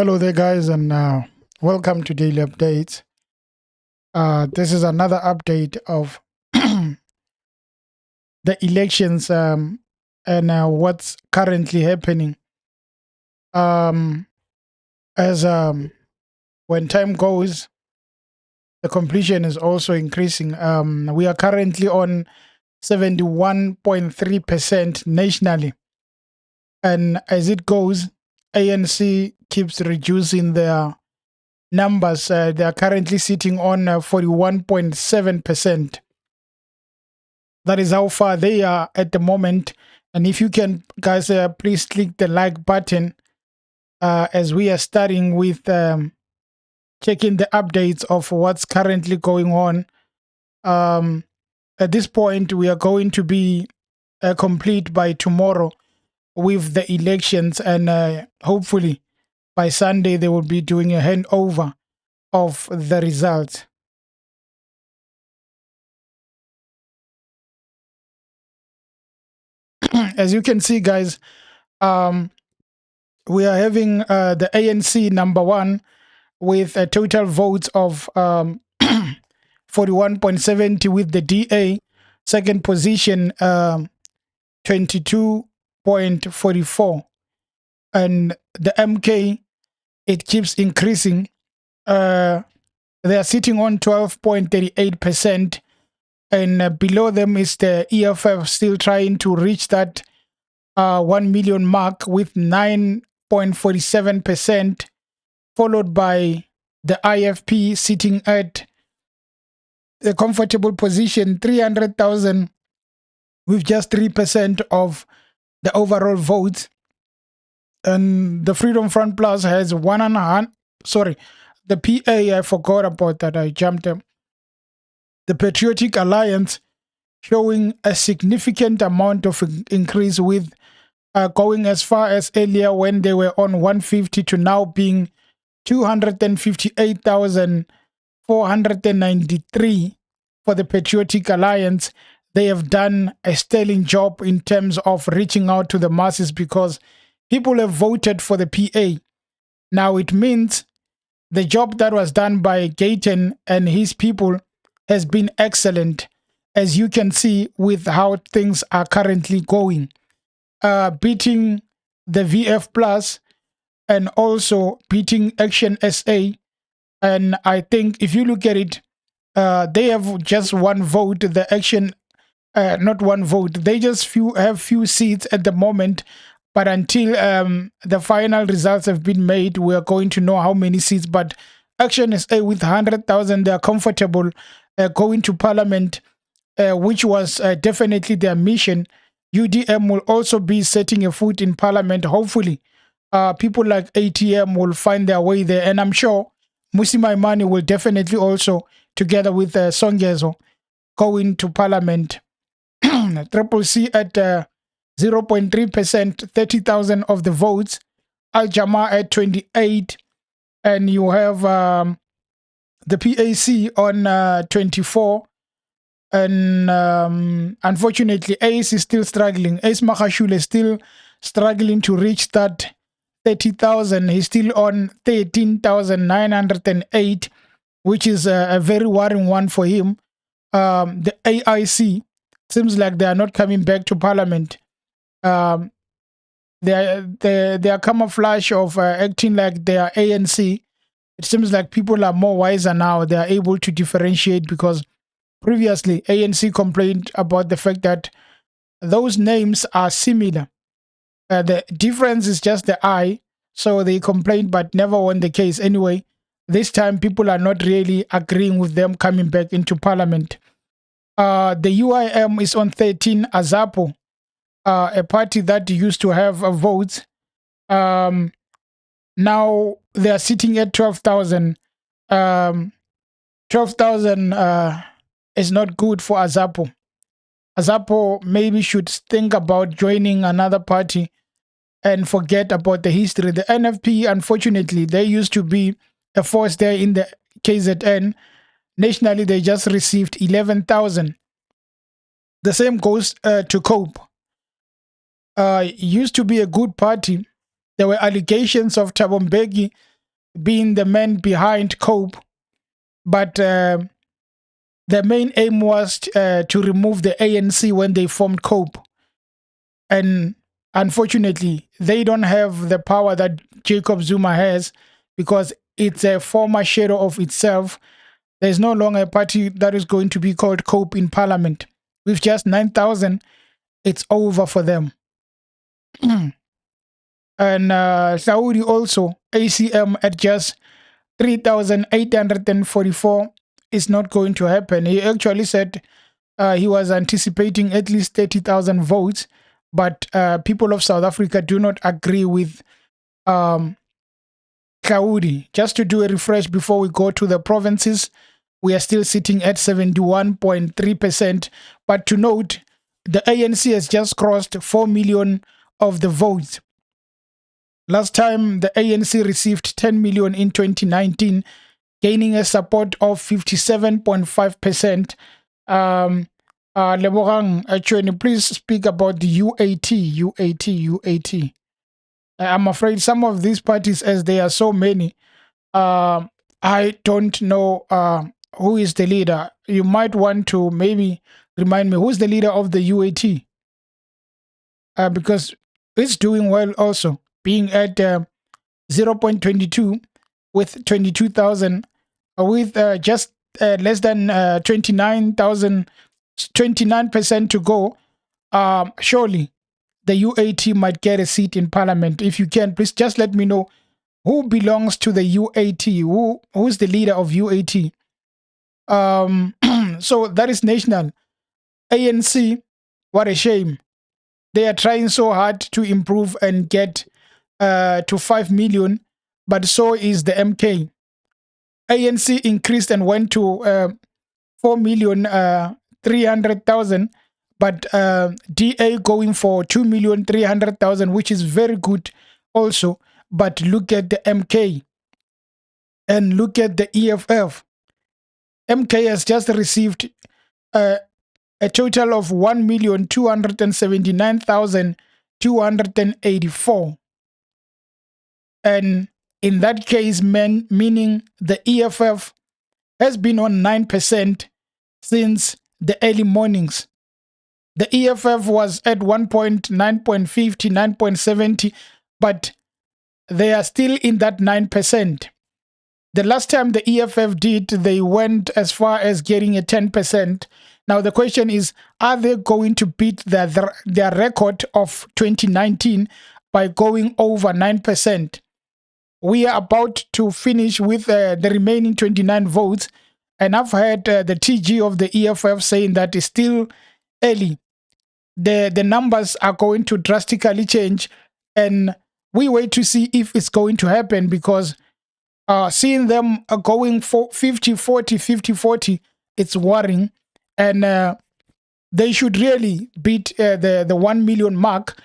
Hello there, guys, and welcome to Daily Updates. This is another update of the elections and what's currently happening. As when time goes, the completion is also increasing. We are currently on 71.3% nationally, and as it goes, ANC keeps reducing their numbers. They are currently sitting on 41.7%. That is how far they are at the moment. And if you can, guys, please click the like button as we are starting with checking the updates of what's currently going on. At this point, we are going to be complete by tomorrow with the elections, and hopefully by Sunday they will be doing a handover of the results. As you can see, guys, we are having the ANC number one with a total votes of 41.70, with the DA second position 22.44, and the MK, it keeps increasing. They are sitting on 12.38%, and below them is the EFF, still trying to reach that 1 million mark with 9.47%, followed by the IFP sitting at a comfortable position, 300,000, with just 3% of the overall votes. And the Freedom Front Plus has the PA, I forgot about that, I jumped them. The Patriotic Alliance showing a significant amount of increase, with going as far as earlier when they were on 150 to now being 258,493 for the Patriotic Alliance. They have done a sterling job in terms of reaching out to the masses, because people have voted for the PA. Now it means the job that was done by Gauteng and his people has been excellent, as you can see with how things are currently going. Beating the VF Plus and also beating Action SA. And I think if you look at it, they have just one vote. The Action, not one vote. They just have few seats at the moment. But until the final results have been made, we are going to know how many seats. But Action SA with 100,000, they are comfortable going to Parliament, which was definitely their mission. UDM will also be setting a foot in Parliament. Hopefully, people like ATM will find their way there. And I'm sure Musi Maimane will definitely also, together with Songezo, go into Parliament. Triple C at 0.3%, 30,000 of the votes. Al Jama at 28. And you have the PAC on 24. And unfortunately, ACE is still struggling. Ace Makashule is still struggling to reach that 30,000. He's still on 13,908, which is a very worrying one for him. The AIC seems like they are not coming back to Parliament. Their camouflage of acting like they are ANC, it seems like people are more wiser now. They are able to differentiate, because previously ANC complained about the fact that those names are similar. The difference is just the I, so they complained but never won the case. Anyway, this time people are not really agreeing with them coming back into Parliament. The UIM is on 13. Azapo, a party that used to have votes, now they are sitting at 12,000. 12,000 is not good for Azapo. Azapo maybe should think about joining another party and forget about the history. The NFP, unfortunately, they used to be a force there in the KZN. Nationally, they just received 11,000. The same goes to COPE. Used to be a good party. There were allegations of Thabo Mbeki being the man behind COPE, but the main aim was to remove the ANC when they formed COPE. And unfortunately, they don't have the power that Jacob Zuma has, because it's a former shadow of itself. There's no longer a party that is going to be called COPE in parliament. With just 9,000, it's over for them. And Saudi also, ACM at just 3,844 is not going to happen. He actually said he was anticipating at least 30,000 votes, but people of South Africa do not agree with Saudi. Just to do a refresh before we go to the provinces, we are still sitting at 71.3%. But to note, the ANC has just crossed 4 million of the votes. Last time, the ANC received 10 million in 2019, gaining a support of 57.5%. Lebogang, actually, please speak about the UAT. I'm afraid some of these parties, as there are so many, I don't know who is the leader. You might want to maybe remind me, who's the leader of the UAT? Because it's doing well also, being at 0.22 with 22,000, with just less than 29% to go. Surely the UAT might get a seat in parliament. If you can, please just let me know who belongs to the UAT, who's the leader of UAT. So that is national. ANC, what a shame. They are trying so hard to improve and get to 5 million, but so is the MK. ANC increased and went to 4,300,000, but DA going for 2,300,000, which is very good also. But look at the MK and look at the EFF. MK has just received a total of 1,279,284. And in that case, meaning the EFF has been on 9% since the early mornings. The EFF was at 1.9.50, 9.70, but they are still in that 9%. The last time the EFF did, they went as far as getting a 10%. Now the question is, are they going to beat their record of 2019 by going over 9%? We are about to finish with the remaining 29 votes, and I've heard the TG of the EFF saying that it's still early. The numbers are going to drastically change, and we wait to see if it's going to happen, because seeing them going for 50-40, 50-40, it's worrying, and they should really beat the 1 million mark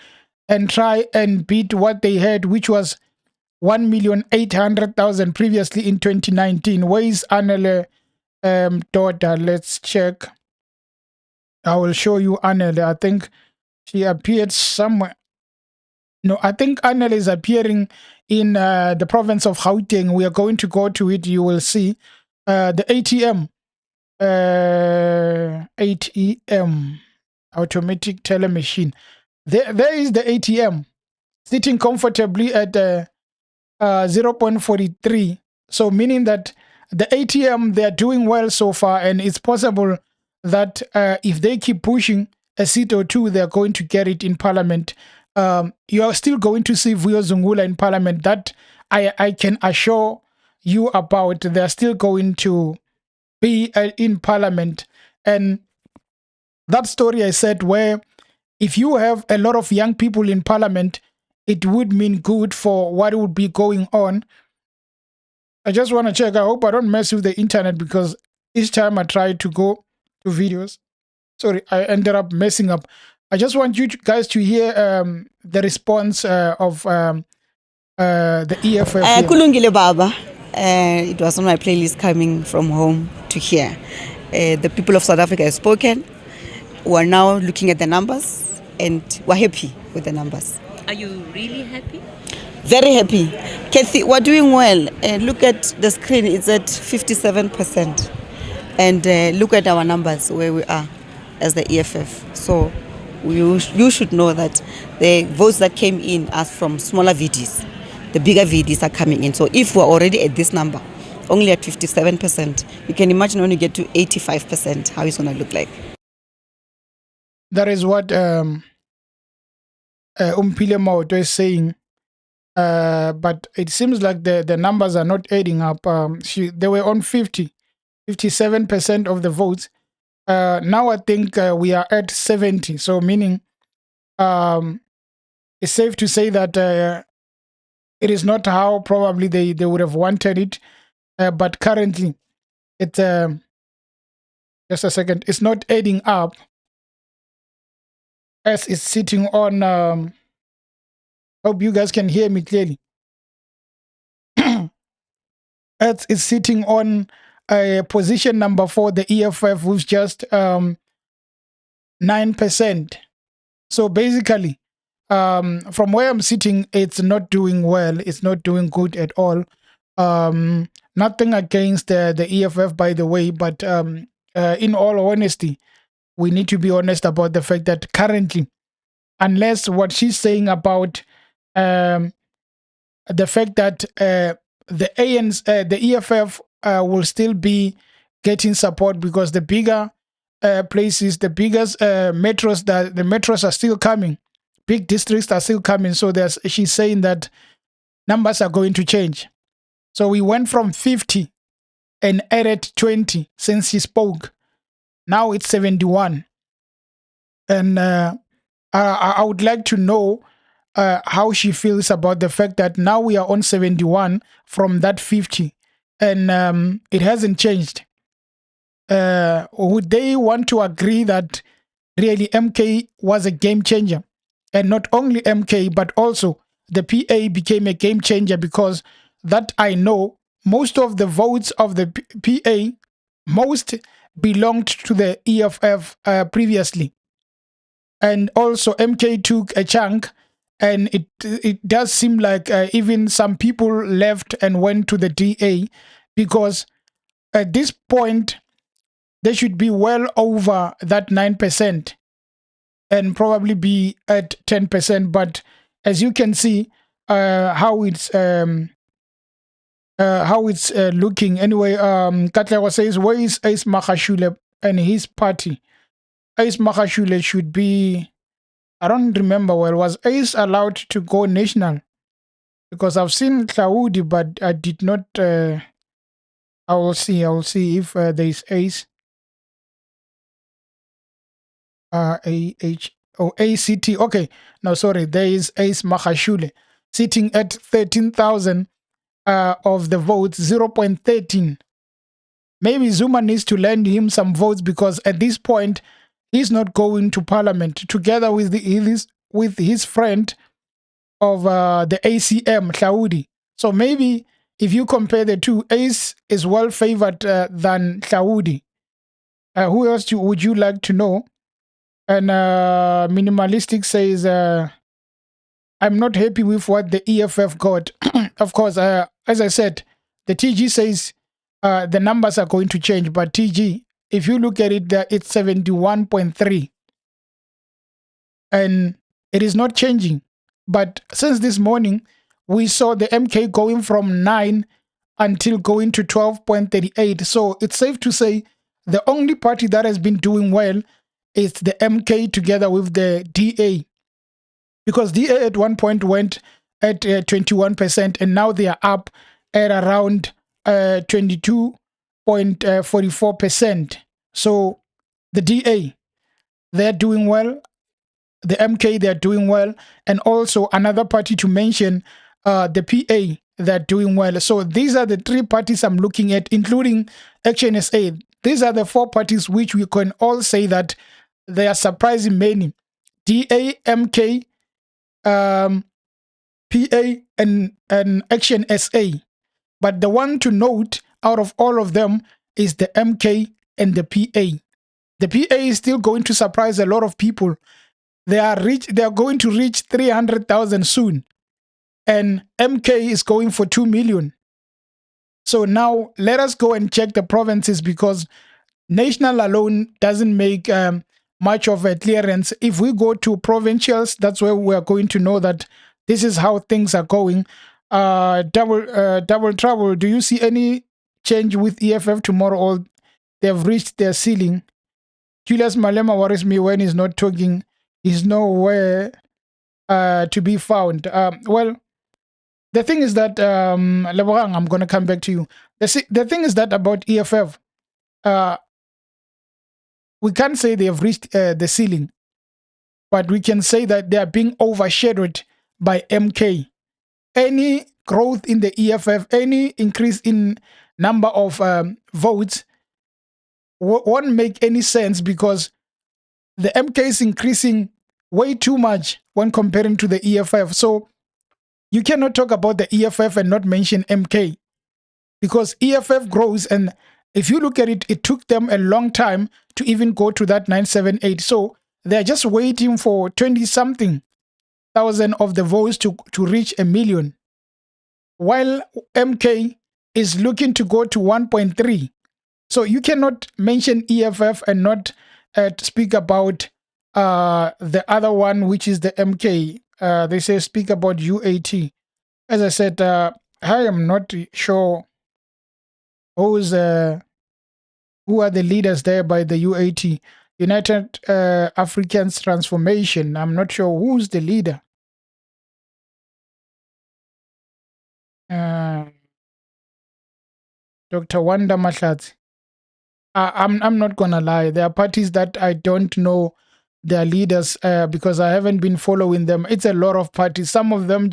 and try and beat what they had, which was 1,800,000 previously in 2019. Where is Anele daughter? Let's check. I will show you Anele. I think she appeared somewhere. No, I think Anele is appearing in the province of Gauteng. We are going to go to it. You will see the ATM. ATM, automatic teller machine. There is the ATM sitting comfortably at 0.43. So meaning that the ATM, they are doing well so far, and it's possible that if they keep pushing a seat or two, they're going to get it in parliament. You are still going to see Vuyo Zungula in parliament. That I can assure you about. They're still going to be in parliament. And that story I said, where if you have a lot of young people in parliament, it would mean good for what would be going on. I just want to check. I hope I don't mess with the internet, because each time I try to go to videos, sorry, I ended up messing up. I just want you guys to hear the response of the EFF. Kulungile Baba. It was on my playlist coming from home to hear. The people of South Africa have spoken. We are now looking at the numbers, and we're happy with the numbers. Are you really happy? Very happy. Kathy, we're doing well. Look at the screen, it's at 57%. And look at our numbers where we are as the EFF. So you should know that the votes that came in are from smaller VDs. The bigger VDs are coming in. So if we're already at this number, only at 57%, you can imagine when you get to 85%, how it's going to look like. That is what Umpile Mauto is saying. But it seems like the numbers are not adding up. They were on 57% of the votes. Now I think we are at 70. So meaning it's safe to say that it is not how probably they would have wanted it. But currently, it's just a second. It's not adding up as it's sitting on. Hope you guys can hear me clearly. As it's sitting on position number 4, the EFF, with just 9%. So basically, from where I'm sitting, it's not doing well. It's not doing good at all. Nothing against the EFF, by the way, but in all honesty, we need to be honest about the fact that currently, unless what she's saying about the fact that the ANC, the EFF will still be getting support because the bigger places, the biggest metros, the metros are still coming, big districts are still coming. So she's saying that numbers are going to change. So we went from 50 and added 20 since she spoke. Now it's 71. And I would like to know how she feels about the fact that now we are on 71 from that 50 and it hasn't changed. Would they want to agree that really MK was a game changer? And not only MK, but also the PA became a game changer, because that I know most of the votes of the PA, most belonged to the EFF previously. And also MK took a chunk, and it does seem like even some people left and went to the DA, because at this point they should be well over that 9% and probably be at 10%. But as you can see, how it's looking. Anyway, Katlewa says, where is Ace Makashule and his party? Ace Makashule should be, I don't remember, well, was Ace allowed to go national? Because I've seen Claudi, but I did not, I will see if there is Ace. ACT. Okay, no, sorry, there is Ace Makashule sitting at 13,000 of the votes, 0.13. Maybe Zuma needs to lend him some votes, because at this point he's not going to parliament together with his friend of the ACM, Claudi. So maybe if you compare the two, Ace is well favored than Claudi. Who else would you like to know? And Minimalistic says, I'm not happy with what the EFF got. Of course, as I said, the TG says the numbers are going to change. But TG, if you look at it, it's 71.3. And it is not changing. But since this morning, we saw the MK going from 9 until going to 12.38. So it's safe to say the only party that has been doing well is the MK together with the DA. Because DA at one point went at 21%, and now they are up at around 22.44%. So the DA, they're doing well. The MK, they're doing well. And also another party to mention, the PA, they're doing well. So these are the three parties I'm looking at, including Action SA. These are the four parties which we can all say that they are surprising many. DA, MK, PA, and Action SA. But the one to note out of all of them is the MK and the PA. The PA is still going to surprise a lot of people. They are going to reach 300,000 soon. and MK is going for 2 million. So now let us go and check the provinces, because national alone doesn't make much of a clearance. If we go to provincials, that's where we are going to know that this is how things are going. Double trouble. Do you see any change with EFF tomorrow, or they've reached their ceiling? Julius Malema worries me when he's not talking. He's nowhere to be found. Well, the thing is that, Lebogang, I'm going to come back to you. The thing is that about EFF, we can't say they have reached the ceiling, but we can say that they are being overshadowed by MK. Any growth in the EFF, any increase in number of votes won't make any sense, because the MK is increasing way too much when comparing to the EFF. So you cannot talk about the EFF and not mention MK, because EFF grows, and if you look at it, it took them a long time to even go to that 978. So they're just waiting for 20-something thousand of the votes to reach 1 million, while MK is looking to go to 1.3. So you cannot mention EFF and not speak about the other one, which is the MK. They say speak about UAT. As I said, I am not sure who are the leaders there by the UAT, United Africans Transformation. I'm not sure who's the leader. Dr. Wanda Mahlatsi. I'm not gonna lie. There are parties that I don't know their leaders because I haven't been following them. It's a lot of parties. Some of them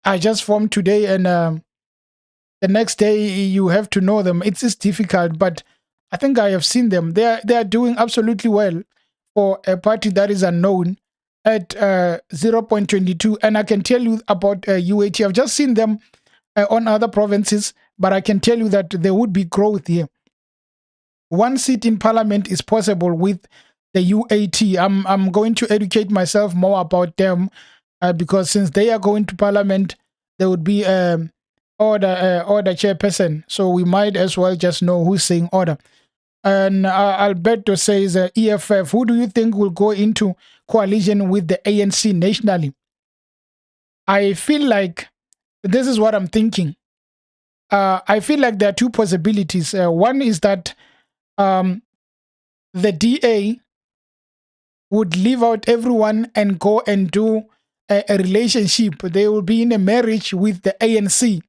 are just formed today, and the next day you have to know them. It's just difficult, but I think I have seen them. They are doing absolutely well for a party that is unknown at 0.22. And I can tell you about UAT. I've just seen them on other provinces, but I can tell you that there would be growth here. One seat in parliament is possible with the UAT. I'm going to educate myself more about them because since they are going to parliament, there would be order chairperson. So we might as well just know who's saying order. And Alberto says, EFF, who do you think will go into coalition with the ANC nationally? I feel like this is what I'm thinking. I feel like there are two possibilities. One is that the DA would leave out everyone and go and do a relationship. They will be in a marriage with the ANC,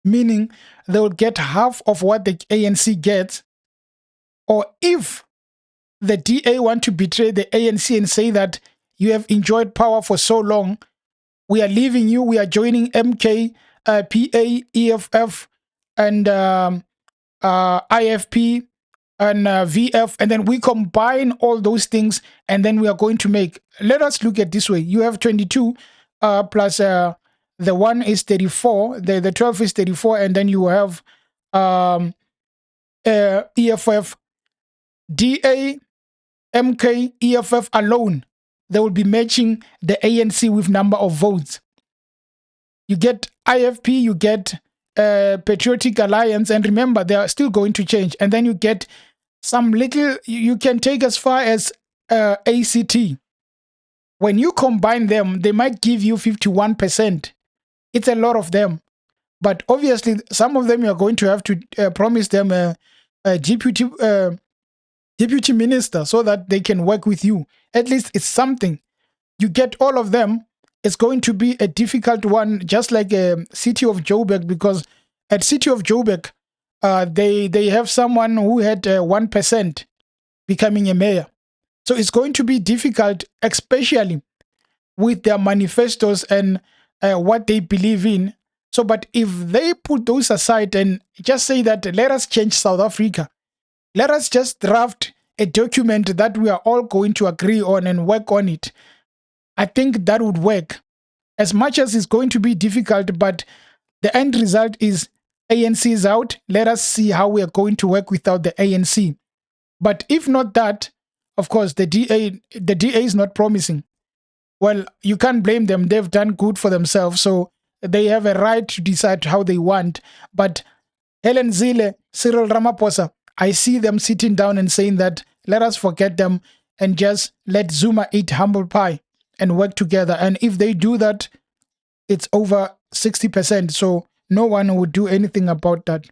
meaning they will get half of what the ANC gets. Or if the DA want to betray the ANC and say that you have enjoyed power for so long, we are leaving you, we are joining MK, PA, EFF, and IFP, and VF, and then we combine all those things, and then we are going to make, let us look at this way. You have 22 plus the 1 is 34, the 12 is 34, and then you have EFF, DA, MK, EFF alone. They will be matching the ANC with number of votes. You get IFP, you get Patriotic Alliance, and remember, they are still going to change. And then you get some little, you can take as far as ACT. When you combine them, they might give you 51%. It's a lot of them. But obviously, some of them you are going to have to promise them a deputy minister so that they can work with you. At least it's something. You get all of them, it's going to be a difficult one, just like City of Joburg, because at City of Joburg, they have someone who had 1% becoming a mayor. So it's going to be difficult, especially with their manifestos and what they believe in. So, but if they put those aside and just say that, let us change South Africa, let us just draft a document that we are all going to agree on and work on it, I think that would work. As much as it's going to be difficult, but the end result is ANC is out. Let us see how we are going to work without the ANC. But if not that, of course, the DA is not promising. well, you can't blame them. They've done good for themselves, so they have a right to decide how they want. But Helen Zille, Cyril Ramaphosa, I see them sitting down and saying that let us forget them and just let Zuma eat humble pie and work together. And if they do that, it's over 60%. So no one would do anything about that.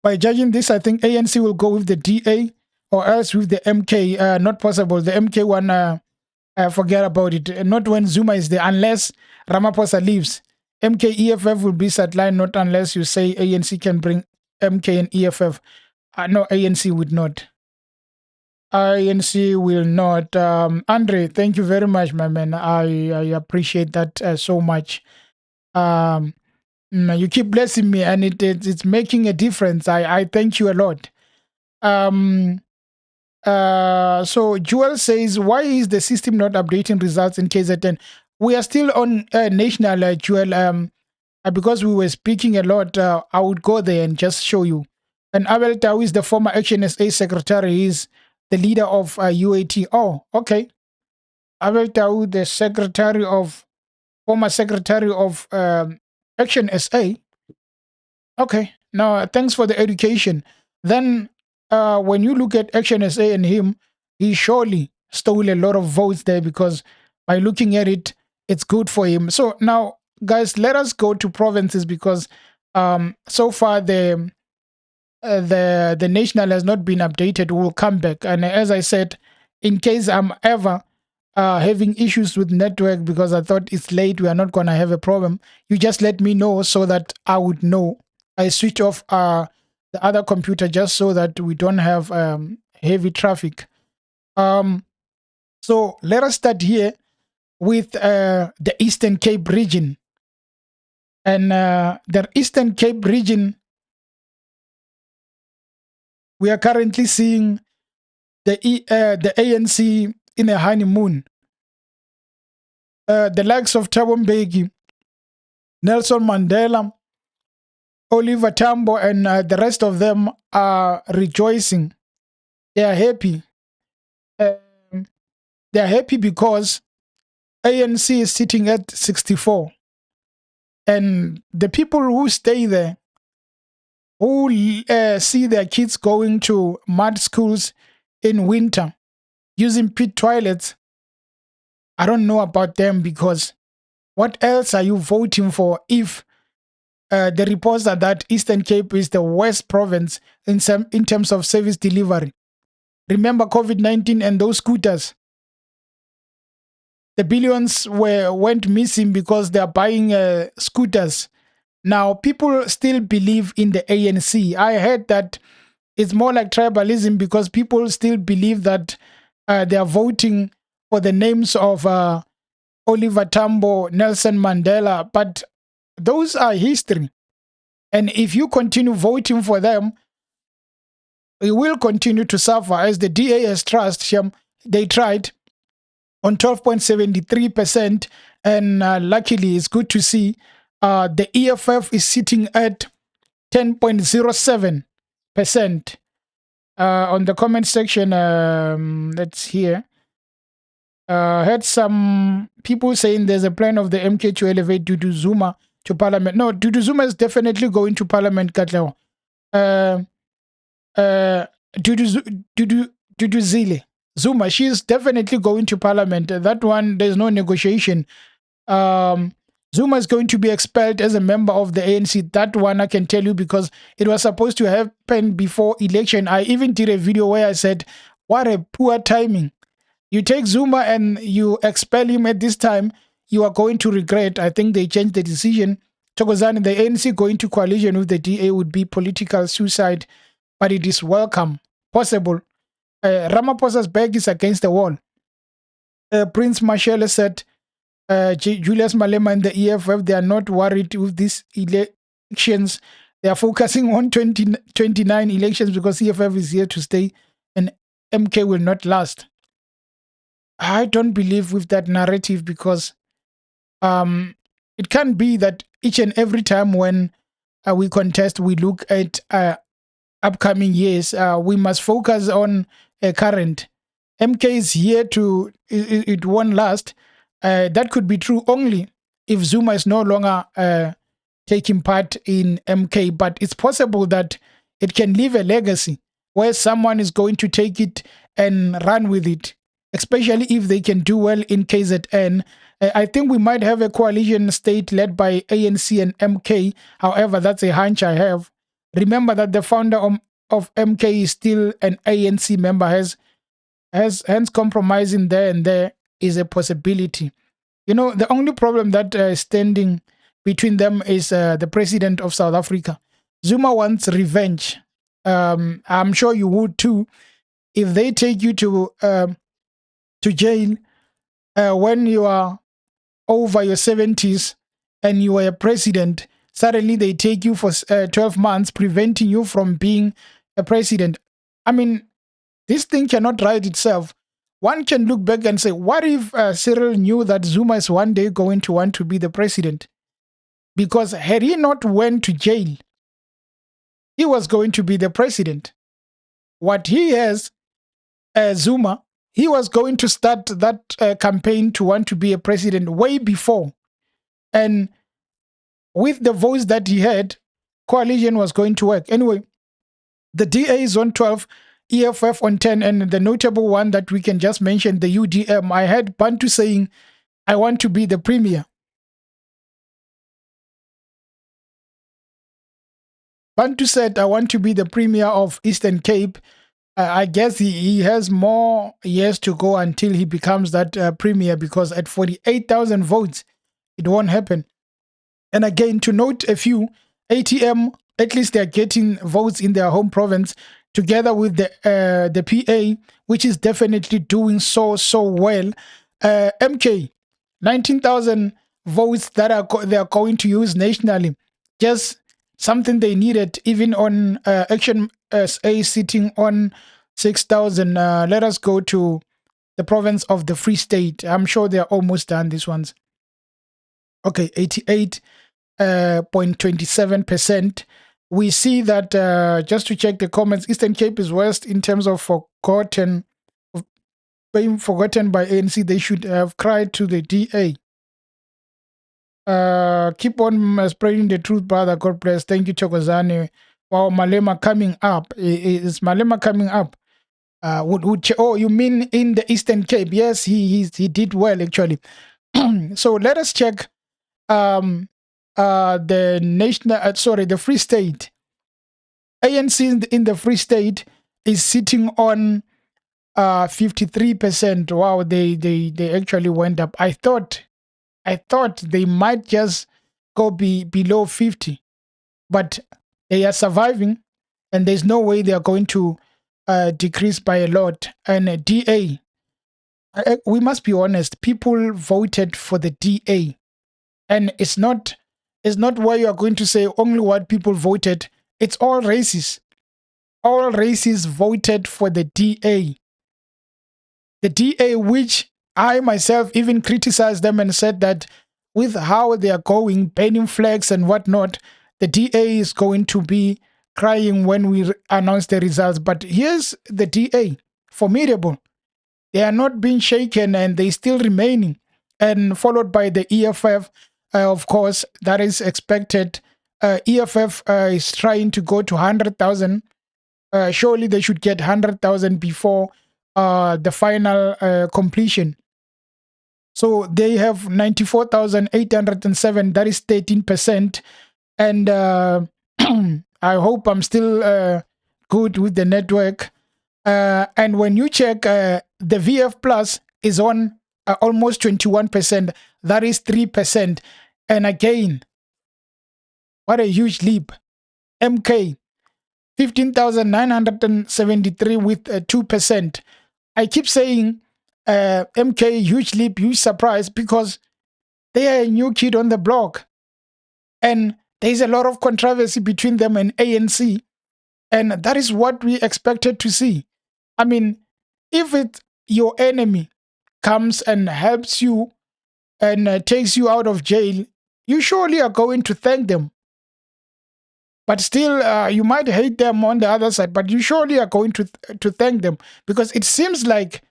By judging this, I think ANC will go with the DA or else with the MK. Not possible. The MK one, forget about it. Not when Zuma is there, unless Ramaphosa leaves. MK EFF will be sidelined, not unless you say ANC can bring MK and EFF. No, ANC would not. ANC will not. Andre, thank you very much, my man. I appreciate that so much. You keep blessing me, and it's making a difference. I thank you a lot. So Jewel says, why is the system not updating results in KZN? We are still on national, Jewel. Because we were speaking a lot, I would go there and just show you. And Abel Tau is the former Action SA secretary. He's the leader of UAT. Oh, okay. Abel Tau, the former secretary of Action SA. Okay. Now, thanks for the education. Then, when you look at Action SA and him, he surely stole a lot of votes there because by looking at it, it's good for him. So now, guys, let us go to provinces because so far the national has not been updated. We'll come back. And as I said, in case I'm ever having issues with network because I thought it's late, we are not going to have a problem, you just let me know so that I would know. I switch off the other computer just so that we don't have heavy traffic. So let us start here with the Eastern Cape region. And the Eastern Cape region, we are currently seeing the ANC in a honeymoon. The likes of Thabo Mbeki, Nelson Mandela, Oliver Tambo, and the rest of them are rejoicing. They are happy. They are happy because ANC is sitting at 64. And the people who stay there, who see their kids going to mud schools in winter, using pit toilets, I don't know about them because what else are you voting for if the reports are that Eastern Cape is the worst province in terms of service delivery? Remember COVID-19 and those scooters? The billions went missing because they are buying scooters. Now, people still believe in the ANC. I heard that it's more like tribalism because people still believe that they are voting for the names of Oliver Tambo, Nelson Mandela, but those are history. And if you continue voting for them, we will continue to suffer. As the DA has trust, they tried on 12.73%, and luckily it's good to see the EFF is sitting at 10.07%. On the comment section, let's hear. Had some people saying there's a plan of the MK to elevate Dudu Zuma to parliament. No, Dudu Zuma is definitely going to parliament, Katleo. Dudu Zile. Zuma, she's definitely going to parliament. That one, there's no negotiation. Zuma is going to be expelled as a member of the ANC. That one I can tell you because it was supposed to happen before election. I even did a video where I said, what a poor timing. You take Zuma and you expel him at this time, you are going to regret. I think they changed the decision. Thokozani, the ANC going to coalition with the DA would be political suicide, but it is welcome, possible. Ramaphosa's back is against the wall. Prince Marshall said, Julius Malema and the EFF, they are not worried with these elections. They are focusing on 2029 elections because EFF is here to stay and MK will not last. I don't believe with that narrative because it can't be that each and every time when we contest, we look at upcoming years. We must focus on current. MK is here to, it won't last. That could be true only if Zuma is no longer taking part in MK, but it's possible that it can leave a legacy where someone is going to take it and run with it, especially if they can do well in KZN. I think we might have a coalition state led by ANC and MK. However, that's a hunch I have. Remember that the founder of MK is still an ANC member, hence compromising there and there is a possibility. You know, the only problem that is standing between them is the president of South Africa. Zuma wants revenge. I'm sure you would too. If they take you to jail when you are over your 70s and you are a president, suddenly they take you for 12 months, preventing you from being a president. I mean, this thing cannot right itself. One can look back and say, what if Cyril knew that Zuma is one day going to want to be the president? Because had he not went to jail, he was going to be the president. What he has, Zuma, he was going to start that campaign to want to be a president way before. And with the voice that he had, coalition was going to work. Anyway, the DA is on 12, EFF on 10, and the notable one that we can just mention, the UDM. I heard Bantu saying, I want to be the premier. Bantu said, I want to be the premier of Eastern Cape. I guess he has more years to go until he becomes that premier, because at 48,000 votes, it won't happen. And again, to note a few, ATM, at least they're getting votes in their home province, together with the PA, which is definitely doing so well. MK, 19,000 votes that they are going to use nationally. Just something they needed, even on Action SA sitting on 6,000. Let us go to the province of the Free State. I'm sure they're almost done, these ones. Okay, 88.27%. We see that, just to check the comments, Eastern Cape is worst in terms of being forgotten by ANC. They should have cried to the DA. Keep on spreading the truth, brother. God bless. Thank you, Chokozani. Wow, Malema coming up. Is Malema coming up? You mean in the Eastern Cape? Yes, he did well, actually. So let us check the Free State. ANC in the Free State is sitting on 53%. Wow, they actually went up. I thought they might just go below 50, but they are surviving, and there's no way they are going to decrease by a lot. And DA, we must be honest, people voted for the DA, and it's not where you are going to say only what people voted. It's all races. All races voted for the DA. The DA, which I myself even criticized them and said that with how they are going, banning flags and whatnot, the DA is going to be crying when we announce the results. But here's the DA, formidable. They are not being shaken, and they still remaining. And followed by the EFF, of course, that is expected. EFF is trying to go to 100,000. Surely they should get 100,000 before the final completion. So they have 94,807. That is 13%. And I hope I'm still good with the network. And when you check, the VF Plus is on almost 21%. That is 3%. And again, what a huge leap. MK, 15,973 with 2%. I keep saying MK, huge leap, huge surprise, because they are a new kid on the block. And there's a lot of controversy between them and ANC. And that is what we expected to see. I mean, if your enemy comes and helps you and takes you out of jail, you surely are going to thank them. But still, you might hate them on the other side, but you surely are going to thank them, because it seems like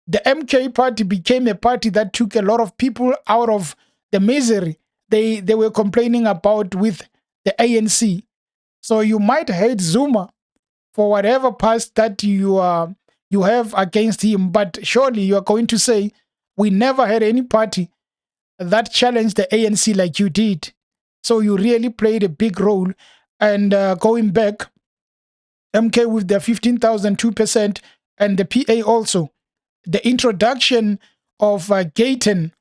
The MK party became a party that took a lot of people out of the misery they were complaining about with the ANC. So you might hate Zuma for whatever past that you have against him, but surely you are going to say we never had any party that challenged the ANC like you did. So you really played a big role. And going back, MK with their 15,002% and the PA also. The introduction of Gauteng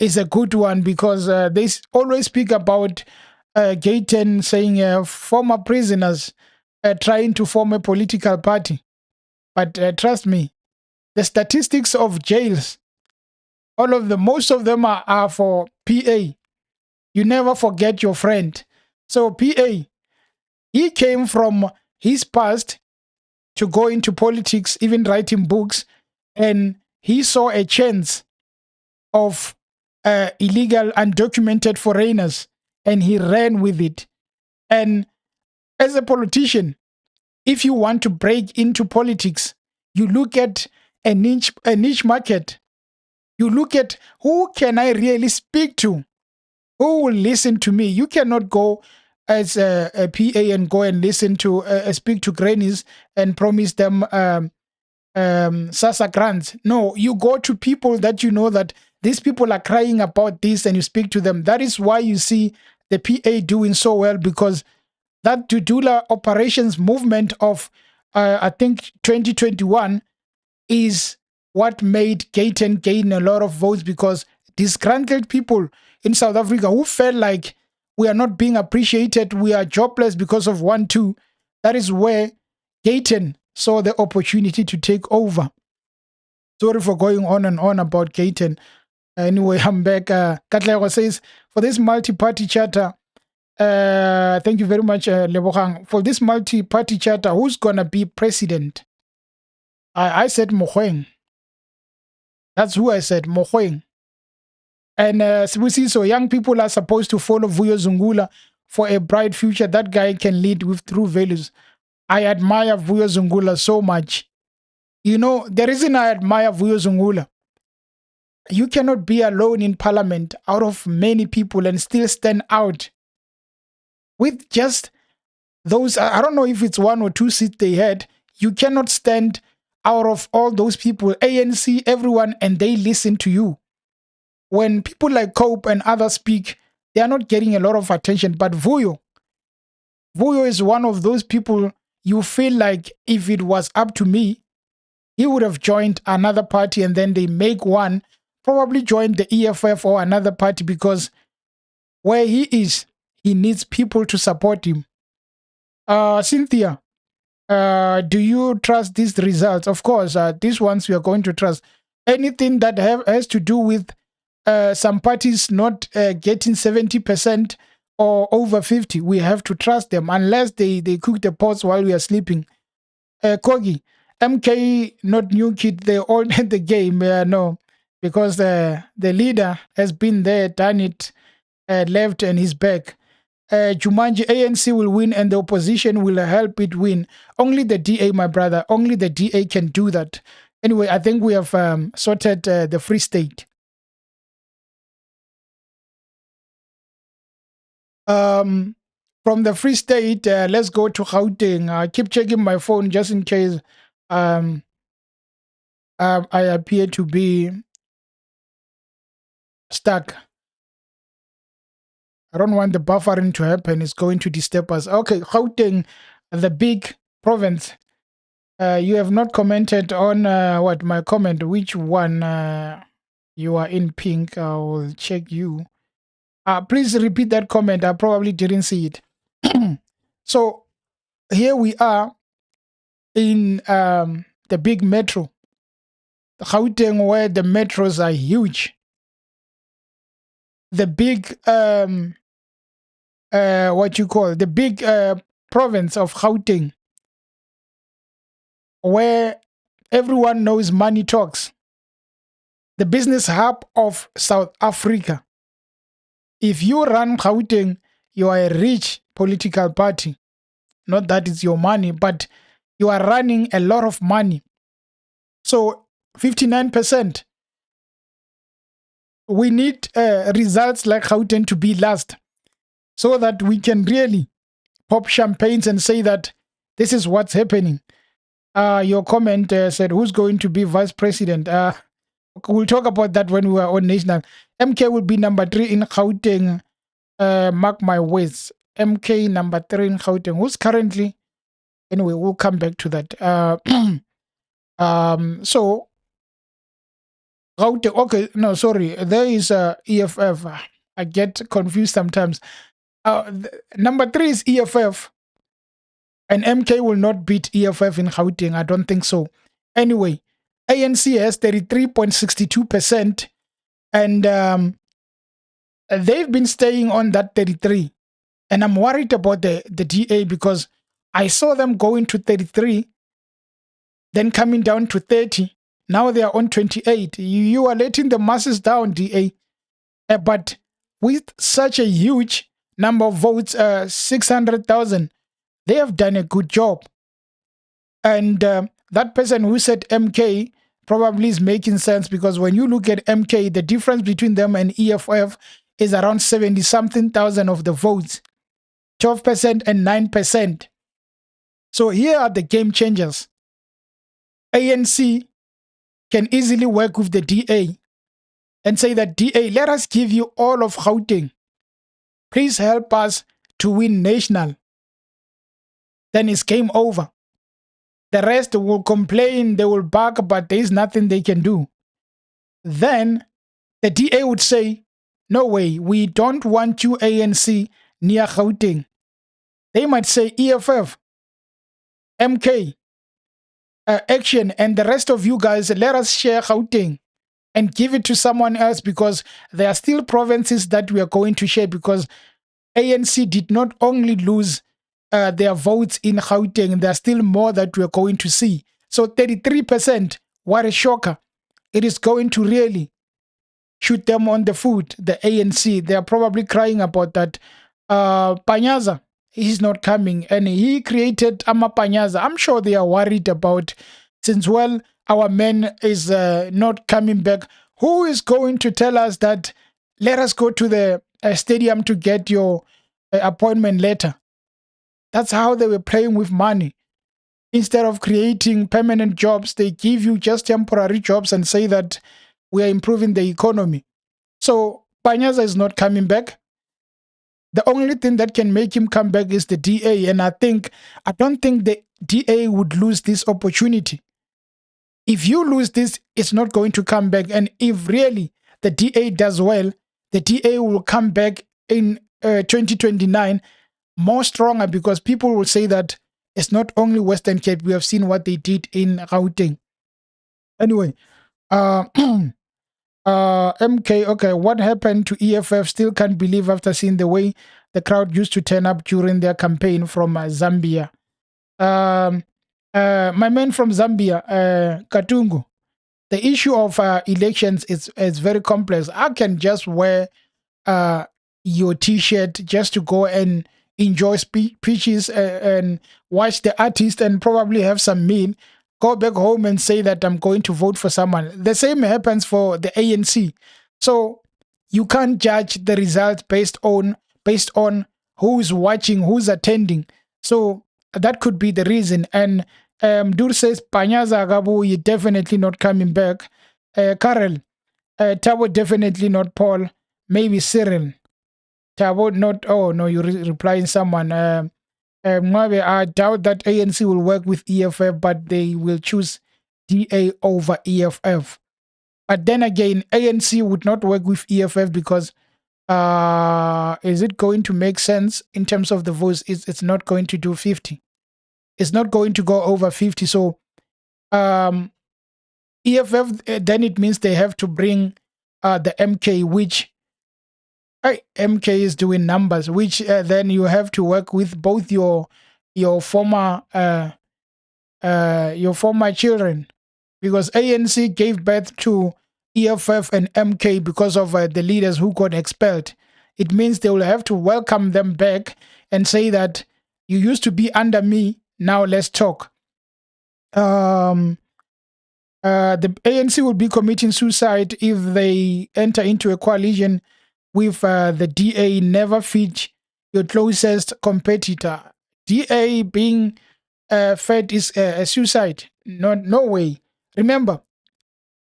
is a good one because they always speak about Gauteng saying former prisoners trying to form a political party. But trust me, the statistics of jails, most of them are for PA. You never forget your friend. So PA, he came from his past to go into politics, even writing books, and he saw a chance of illegal, undocumented foreigners, and he ran with it. And as a politician, if you want to break into politics, you look at a niche market. You look at who can I really speak to? Who will listen to me? You cannot go as a PA and go and listen to speak to grannies and promise them SASA grants. No, you go to people that you know that these people are crying about this and you speak to them. That is why you see the PA doing so well, because that Dudula operations movement of, I think, 2021 is what made Gauteng gain a lot of votes, because disgruntled people in South Africa who felt like we are not being appreciated, we are jobless because of 1-2, that is where Gauteng saw the opportunity to take over. Sorry for going on and on about Gauteng. Anyway, I'm back. Katlego says, for this multi-party charter, thank you very much, Lebogang. For this multi-party charter, who's going to be president? I said Mogoeng. That's who I said, Mogoeng. And we see, so young people are supposed to follow Vuyo Zungula for a bright future. That guy can lead with true values. I admire Vuyo Zungula so much. You know, the reason I admire Vuyo Zungula, you cannot be alone in parliament out of many people and still stand out with just those. I don't know if it's 1 or 2 seats they had. You cannot stand out of all those people, ANC, everyone, and they listen to you. When people like Cope and others speak, they are not getting a lot of attention. But Vuyo is one of those people you feel like if it was up to me, he would have joined another party and then they make one, probably join the EFF or another party, because where he is, he needs people to support him. Cynthia, do you trust these results? Of course, these ones we are going to trust. Anything that has to do with some parties not getting 70% or over 50, we have to trust them unless they cook the pots while we are sleeping. Kogi, MK, not new kid, they all had the game. No, because the leader has been there, done it, left, and he's back. Jumanji, ANC will win and the opposition will help it win. Only the DA, my brother, only the DA can do that. Anyway, I think we have sorted the Free State. From the Free State, let's go to Gauteng. I keep checking my phone just in case I appear to be stuck. I don't want the buffering to happen. It's going to disturb us. Okay, Gauteng, the big province. You have not commented on what my comment. Which one you are in pink? I will check you. Please repeat that comment. I probably didn't see it. So here we are in the big metro, Gauteng, where the metros are huge. The big, the big province of Gauteng, where everyone knows money talks. The business hub of South Africa. If you run Gauteng, you are a rich political party. Not that it's your money, but you are running a lot of money. So 59%. We need results like Gauteng to be last so that we can really pop champagnes and say that this is what's happening. Your comment said, who's going to be vice president? We'll talk about that when we are on national. MK will be number 3 in Gauteng. Mark my words. MK number 3 in Gauteng. Who's currently? Anyway, we'll come back to that. So Gauteng. Okay, no, sorry. There is EFF. I get confused sometimes. Number 3 is EFF, and MK will not beat EFF in Gauteng. I don't think so. Anyway, ANC has 33.62%, and they've been staying on that 33. And I'm worried about the DA because I saw them going to 33, then coming down to 30. Now they are on 28. You are letting the masses down, DA. But with such a huge number of votes, 600,000, they have done a good job. And that person who said MK probably is making sense, because when you look at MK, the difference between them and EFF is around 70-something thousand of the votes, 12% and 9%. So here are the game changers. ANC can easily work with the DA and say that, DA, let us give you all of Gauteng. Please help us to win national. Then it's game over. The rest will complain, they will bark, but there is nothing they can do. Then the DA would say, no way, we don't want you, ANC, near Gauteng. They might say, EFF, MK, Action, and the rest of you guys, let us share Gauteng and give it to someone else, because there are still provinces that we are going to share, because ANC did not only lose their votes in Gauteng, there are still more that we are going to see. So 33%, what a shocker. It is going to really shoot them on the foot, the ANC. They are probably crying about that. Panyaza, he's not coming, and he created Ama Panyaza. I'm sure they are worried about, since, well, our man is not coming back. Who is going to tell us that, let us go to the stadium to get your appointment letter? That's how they were playing with money. Instead of creating permanent jobs, they give you just temporary jobs and say that we are improving the economy. So Panyaza is not coming back. The only thing that can make him come back is the DA. And I don't think the DA would lose this opportunity. If you lose this, it's not going to come back. And if really the DA does well, the DA will come back in 2029 more stronger, because people will say that it's not only Western Cape. We have seen what they did in Gauteng. Anyway, MK, okay, what happened to EFF? Still can't believe after seeing the way the crowd used to turn up during their campaign from Zambia. My man from Zambia, Katungu, the issue of elections is very complex. I can just wear your t-shirt just to go and enjoy speeches and watch the artist and probably have some meal, go back home and say that I'm going to vote for someone. The same happens for the ANC. So you can't judge the results based on who's watching, who's attending. So that could be the reason. And Dur says, Panyaza Agabu, you're definitely not coming back. Karel, Tabo, definitely not Paul. Maybe Cyril. Tabo, not, oh no, you're replying someone. Mwabe, I doubt that ANC will work with EFF, but they will choose DA over EFF. But then again, ANC would not work with EFF because is it going to make sense in terms of the votes? It's not going to do 50. It's not going to go over 50. So EFF, then it means they have to bring the MK, which MK is doing numbers, which then you have to work with both your former children, because ANC gave birth to EFF and MK because of the leaders who got expelled. It means they will have to welcome them back and say that you used to be under me, now let's talk. The ANC will be committing suicide if they enter into a coalition with the DA. Never feed your closest competitor. DA being fed is a suicide. No way. Remember,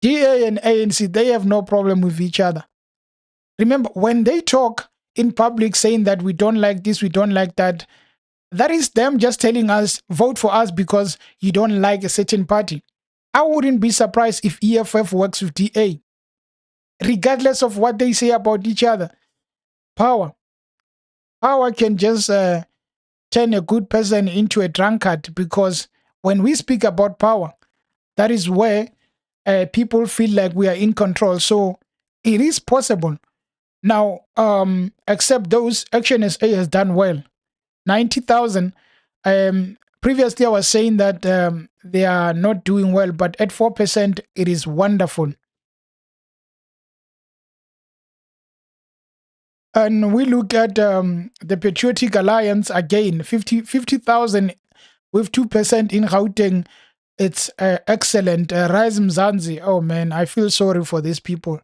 DA and ANC, they have no problem with each other. Remember, when they talk in public saying that we don't like this, we don't like that, that is them just telling us, vote for us because you don't like a certain party. I wouldn't be surprised if EFF works with DA, regardless of what they say about each other. Power. Power can just turn a good person into a drunkard, because when we speak about power, that is where people feel like we are in control. So it is possible. Now, except those, Action SA has done well. 90,000. Previously, I was saying that they are not doing well, but at 4%, it is wonderful. And we look at the Patriotic Alliance again, 50,000 with 2% in Gauteng. It's excellent. Rise Mzansi. Oh man, I feel sorry for these people.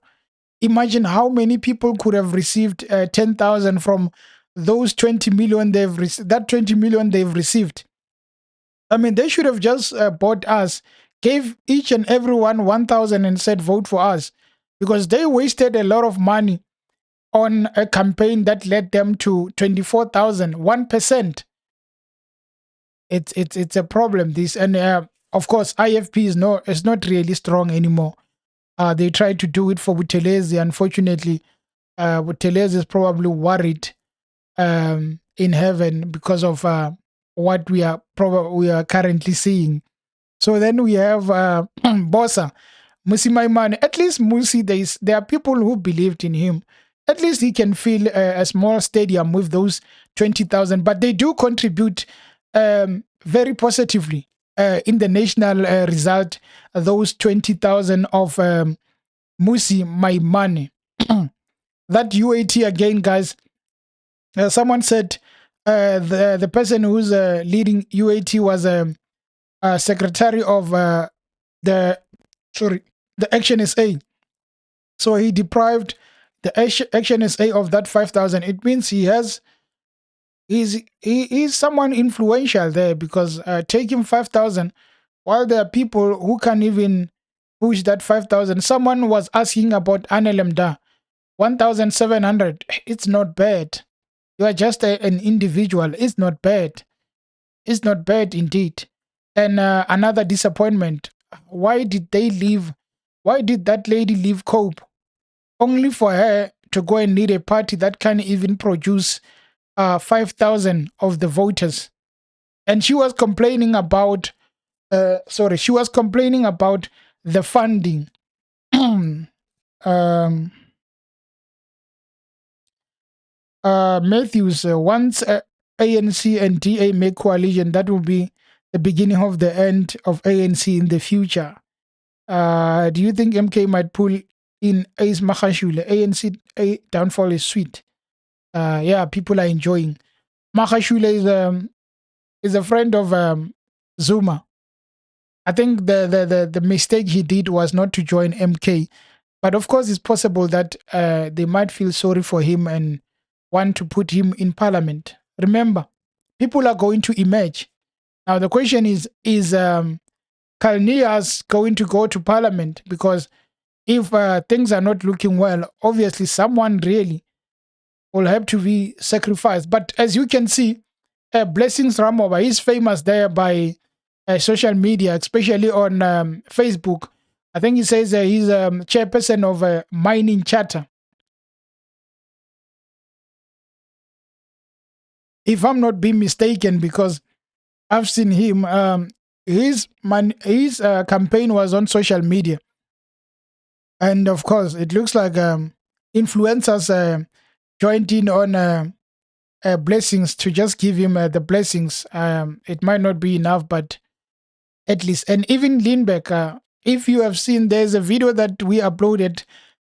Imagine how many people could have received 10,000 from those 20 million that 20 million they've received. I mean, they should have just bought us, gave each and everyone 1,000 and said, vote for us, because they wasted a lot of money on a campaign that led them to 24,000, 1%. It's a problem, this. And of course, IFP is not really strong anymore. They tried to do it for Buthelezi. Unfortunately, Buthelezi is probably worried in heaven because of what we are currently seeing. So then we have Bosa, Musi Maimane. At least Musi, there are people who believed in him. At least he can fill a small stadium with those 20,000. But they do contribute very positively in the national result. Those 20,000 of Musi Maimane. That UAT again, guys. Someone said the person who's leading UAT was secretary of the Action SA. So he deprived the Action SA of that 5,000. It means he is someone influential there, because taking 5,000 while there are people who can't even push that 5,000. Someone was asking about Anelemda, 1,700. It's not bad. You are just an individual. It's not bad. It's not bad indeed. And another disappointment. Why did they leave? Why did that lady leave COPE? Only for her to go and lead a party that can't even produce 5,000 of the voters. And she was complaining about, she was complaining about the funding. Matthews, once ANC and DA make coalition, that will be the beginning of the end of ANC in the future. Do you think MK might pull in Ace Makashule? ANC downfall is sweet. Yeah, people are enjoying. Makashule is a friend of Zuma. I think the mistake he did was not to join MK. But of course, it's possible that they might feel sorry for him and want to put him in parliament. Remember, people are going to emerge. Now, the question is Kalnias going to go to parliament? Because if things are not looking well, obviously someone really will have to be sacrificed. But as you can see, Blessings Ramova is famous there by social media, especially on Facebook. I think he says he's chairperson of a mining charter. If I'm not being mistaken, because I've seen him, his campaign was on social media. And of course, it looks like influencers joined in on blessings to just give him the blessings. It might not be enough, but at least. And even Lindbergh, if you have seen, there's a video that we uploaded.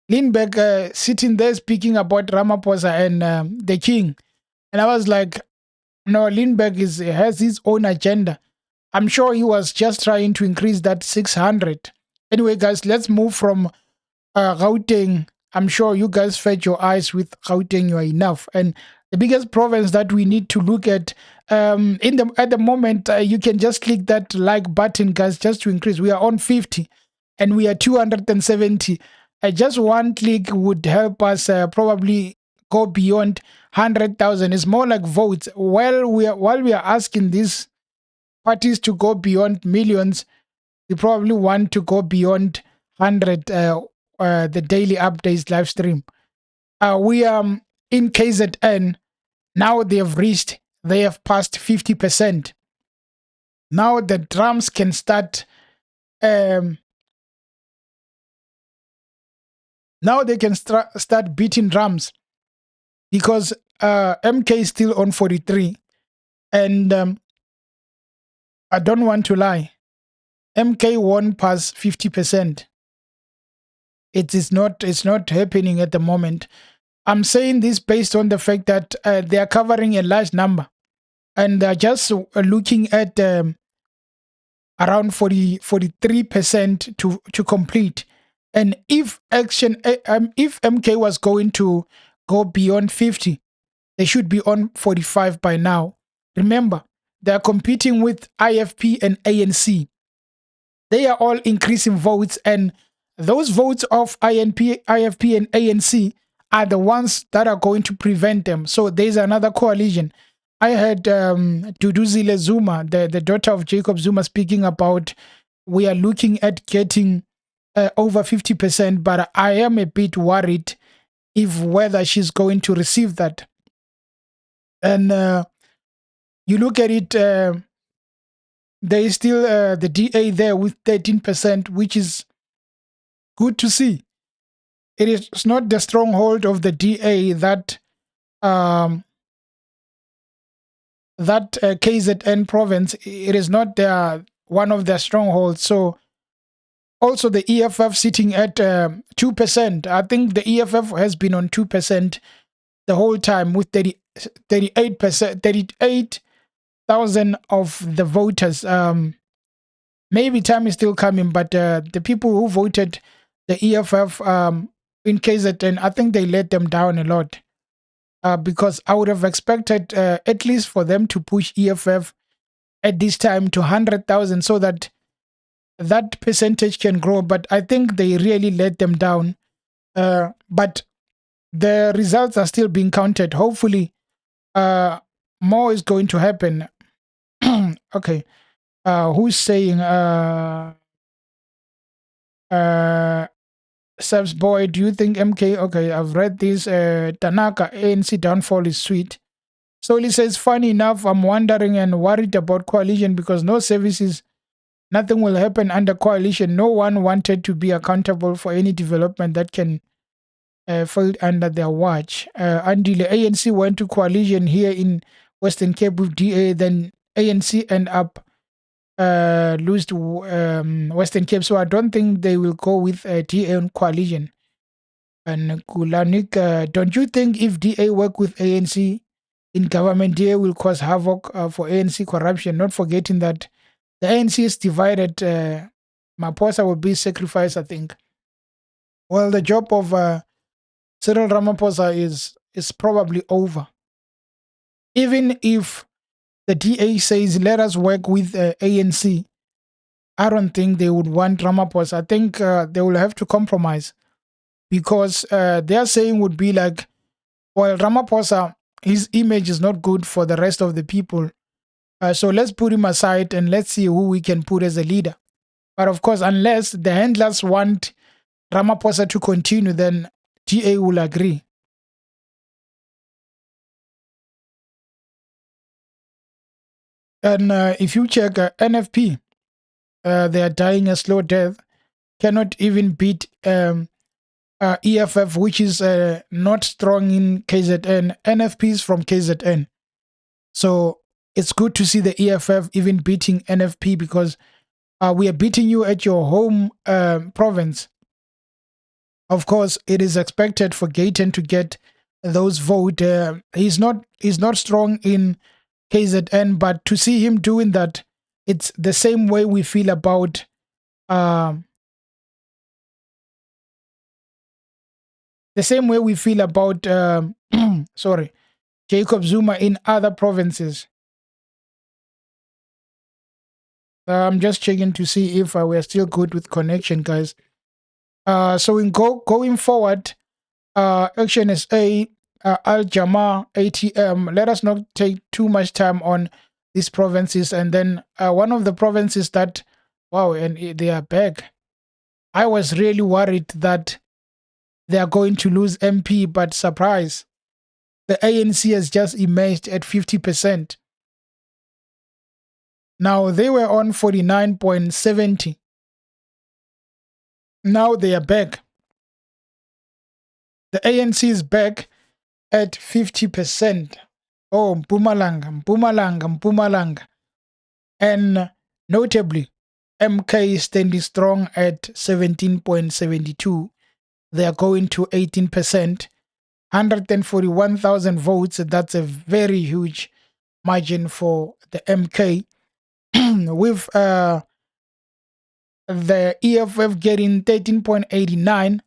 Lindbergh sitting there speaking about Ramaphosa and the king. And I was like, no, Lindbergh has his own agenda. I'm sure he was just trying to increase that 600 Anyway, guys, let's move from Gauteng. I'm sure you guys fed your eyes with Gauteng. You are enough. And the biggest province that we need to look at at the moment, you can just click that like button, guys, just to increase. We are on 50 and we are 270. Just one click would help us probably go beyond 100,000. It's more like votes. While we are asking these parties to go beyond millions, we probably want to go beyond 100, the daily updates live stream. We in KZN now. They have passed 50%. Now the drums can start. Um, Now they can start beating drums because MK is still on 43, and I don't want to lie. MK won past 50%. It's not happening at the moment. I'm saying this based on the fact that they are covering a large number, and they're just looking at around 43% to complete. And if if MK was going to go beyond 50, they should be on 45 by now. Remember, they are competing with IFP and ANC. They are all increasing votes, and those votes of IFP, and ANC are the ones that are going to prevent them. So there's another coalition. I heard Duduzile Zuma, the daughter of Jacob Zuma, speaking about we are looking at getting over 50%, but I am a bit worried if whether she's going to receive that. And you look at it, there is still the DA there with 13%, which is good to see. It is not the stronghold of the DA that KZN province. It is not one of their strongholds. So also the EFF sitting at 2%. I think the EFF has been on 2% the whole time with 38%, 38,000 of the voters. Maybe time is still coming, but the people who voted the EFF in KZN, I think they let them down a lot. Because I would have expected at least for them to push EFF at this time to 100,000 so that that percentage can grow. But I think they really let them down. But the results are still being counted. Hopefully, more is going to happen. Okay. Who's saying Seb's boy, do you think MK? Okay, I've read this. Tanaka, ANC downfall is sweet. So he says, funny enough, I'm wondering and worried about coalition because no services, nothing will happen under coalition. No one wanted to be accountable for any development that can fall under their watch. Until the ANC went to coalition here in Western Cape with DA, then ANC end up lose to Western Cape. So I don't think they will go with DA on coalition. And Kulanik, don't you think if DA work with ANC in government, DA will cause havoc for ANC corruption? Not forgetting that the ANC is divided. Maposa will be sacrificed, I think. Well, the job of Cyril Ramaphosa is probably over. Even if the DA says, let us work with ANC, I don't think they would want Ramaphosa. I think they will have to compromise because their saying would be like, well, Ramaphosa, his image is not good for the rest of the people. So let's put him aside and let's see who we can put as a leader. But of course, unless the handlers want Ramaphosa to continue, then GA will agree. And if you check NFP, they are dying a slow death, cannot even beat EFF, which is not strong in KZN. NFP is from KZN. So it's good to see the EFF even beating NFP because we are beating you at your home province. Of course, it is expected for Gauteng to get those votes. He's not strong in KZN, but to see him doing that, it's the same way we feel about The same way we feel about, sorry, Jacob Zuma in other provinces. I'm just checking to see if we're still good with connection, guys. So going forward, Action SA, Al Jama, ATM. Let us not take too much time on these provinces. And then one of the provinces that, wow, and they are back. I was really worried that they are going to lose MP, but surprise, the ANC has just emerged at 50%. Now they were on 49.70. Now they are back. The ANC is back at 50%. Oh, Mpumalanga. And notably, MK is standing strong at 17.72. They are going to 18%. 141,000 votes. That's a very huge margin for the MK. With the EFF getting 13.89,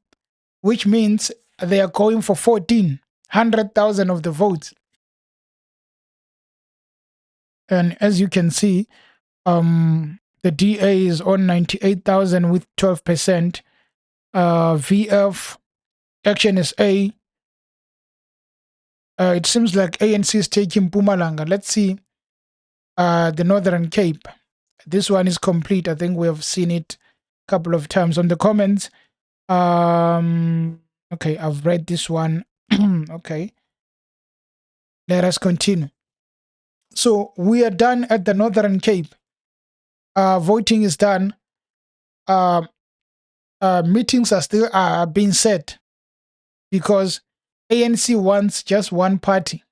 which means they are going for 100,000 of the votes. And as you can see, the DA is on 98,000 with 12%. VF, Action SA. It seems like ANC is taking Mpumalanga. Let's see the Northern Cape. This one is complete. I think we have seen it a couple of times on the comments. Okay, I've read this one. Okay. Let us continue. So we are done at the Northern Cape. Voting is done. Meetings are still being set because ANC wants just one party.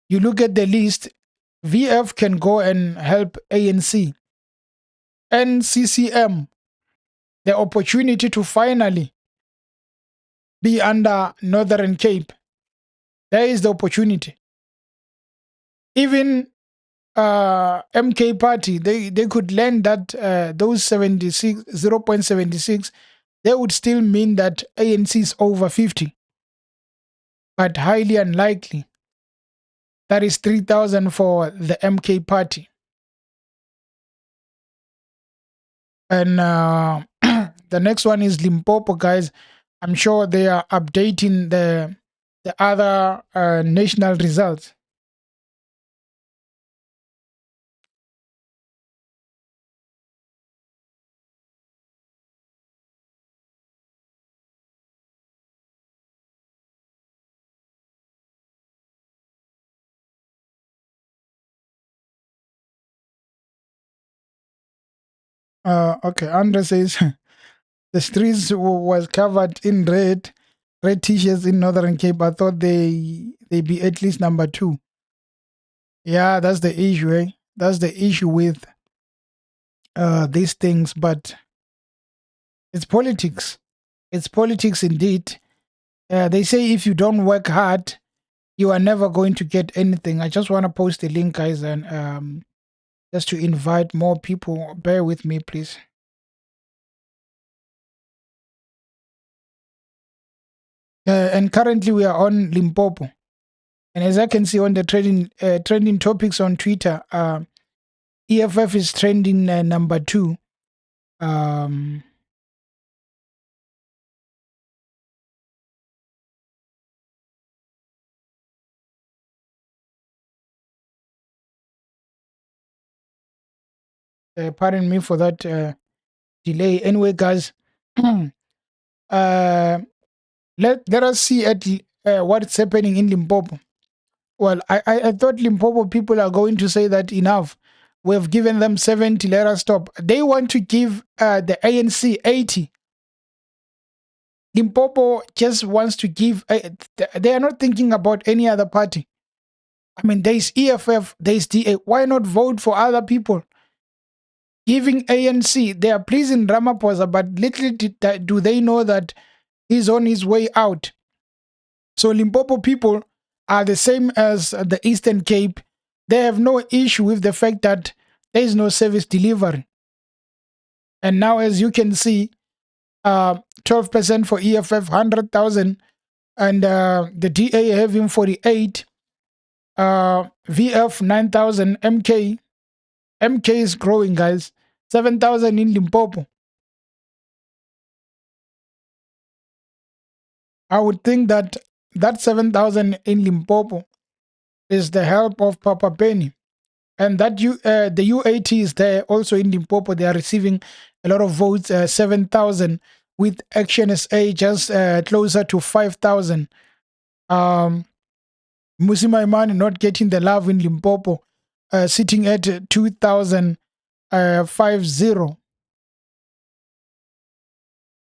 You look at the list, VF can go and help ANC. NCCM, the opportunity to finally be under Northern Cape. There is the opportunity. Even MK party, they could land that those 0.76, they would still mean that ANC is over 50. But highly unlikely. That is 3,000 for the MK party. And the next one is Limpopo, guys. I'm sure they are updating the other national results. Okay, Andre says the streets was covered in red t-shirts in Northern Cape. I thought they be at least number 2. Yeah, that's the issue, eh? That's the issue with these things, but it's politics. It's politics indeed. They say if you don't work hard, you are never going to get anything. I just want to post the link, guys, and just to invite more people. Bear with me, please. And currently we are on Limpopo. And as I can see on the trending topics on Twitter, EFF is trending number 2. Pardon me for that delay. Anyway, guys, let us see at what's happening in Limpopo. Well, I thought Limpopo people are going to say that enough. We've given them 70, let us stop. They want to give the ANC 80. Limpopo just wants to give, they are not thinking about any other party. I mean, there's EFF, there's DA. Why not vote for other people? Giving ANC, they are pleasing Ramaphosa, but little do they know that he's on his way out. So Limpopo people are the same as the Eastern Cape. They have no issue with the fact that there is no service delivery. And now, as you can see, 12% for EFF, 100,000. And the DA having 48. VF 9,000. MK is growing, guys. 7,000 in Limpopo. I would think that 7,000 in Limpopo is the help of Papa Penny. And that the UAT is there also in Limpopo. They are receiving a lot of votes, 7,000, with Action SA just closer to 5,000. Musima Imani not getting the love in Limpopo, sitting at 2,050.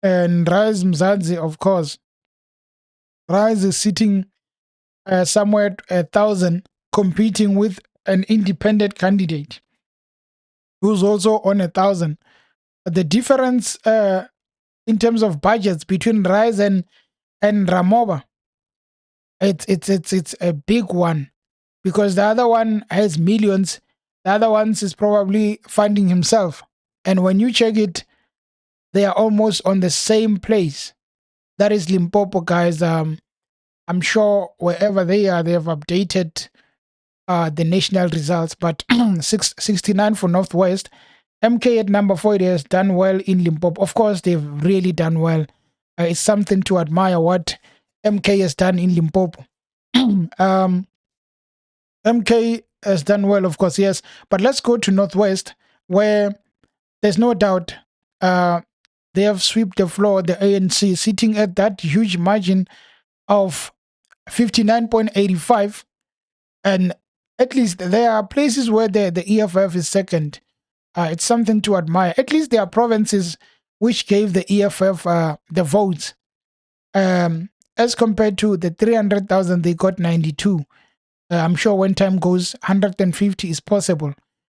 And Rise Mzanzi, of course. Rise is sitting somewhere at 1,000, competing with an independent candidate who's also on 1,000. The difference in terms of budgets between Rise and Ramoba, it's a big one, because the other one has millions. The other one is probably funding himself. And when you check it, they are almost on the same place. That is Limpopo, guys. I'm sure wherever they are, they have updated the national results. But 69 for Northwest. MK at number 4, has done well in Limpopo. Of course, they've really done well. It's something to admire what MK has done in Limpopo. MK has done well, of course, yes. But let's go to Northwest, where there's no doubt they have swept the floor, the ANC, sitting at that huge margin of 59.85. And at least there are places where the EFF is second. It's something to admire. At least there are provinces which gave the EFF the votes. As compared to the 300,000, they got 92. I'm sure when time goes, 150 is possible.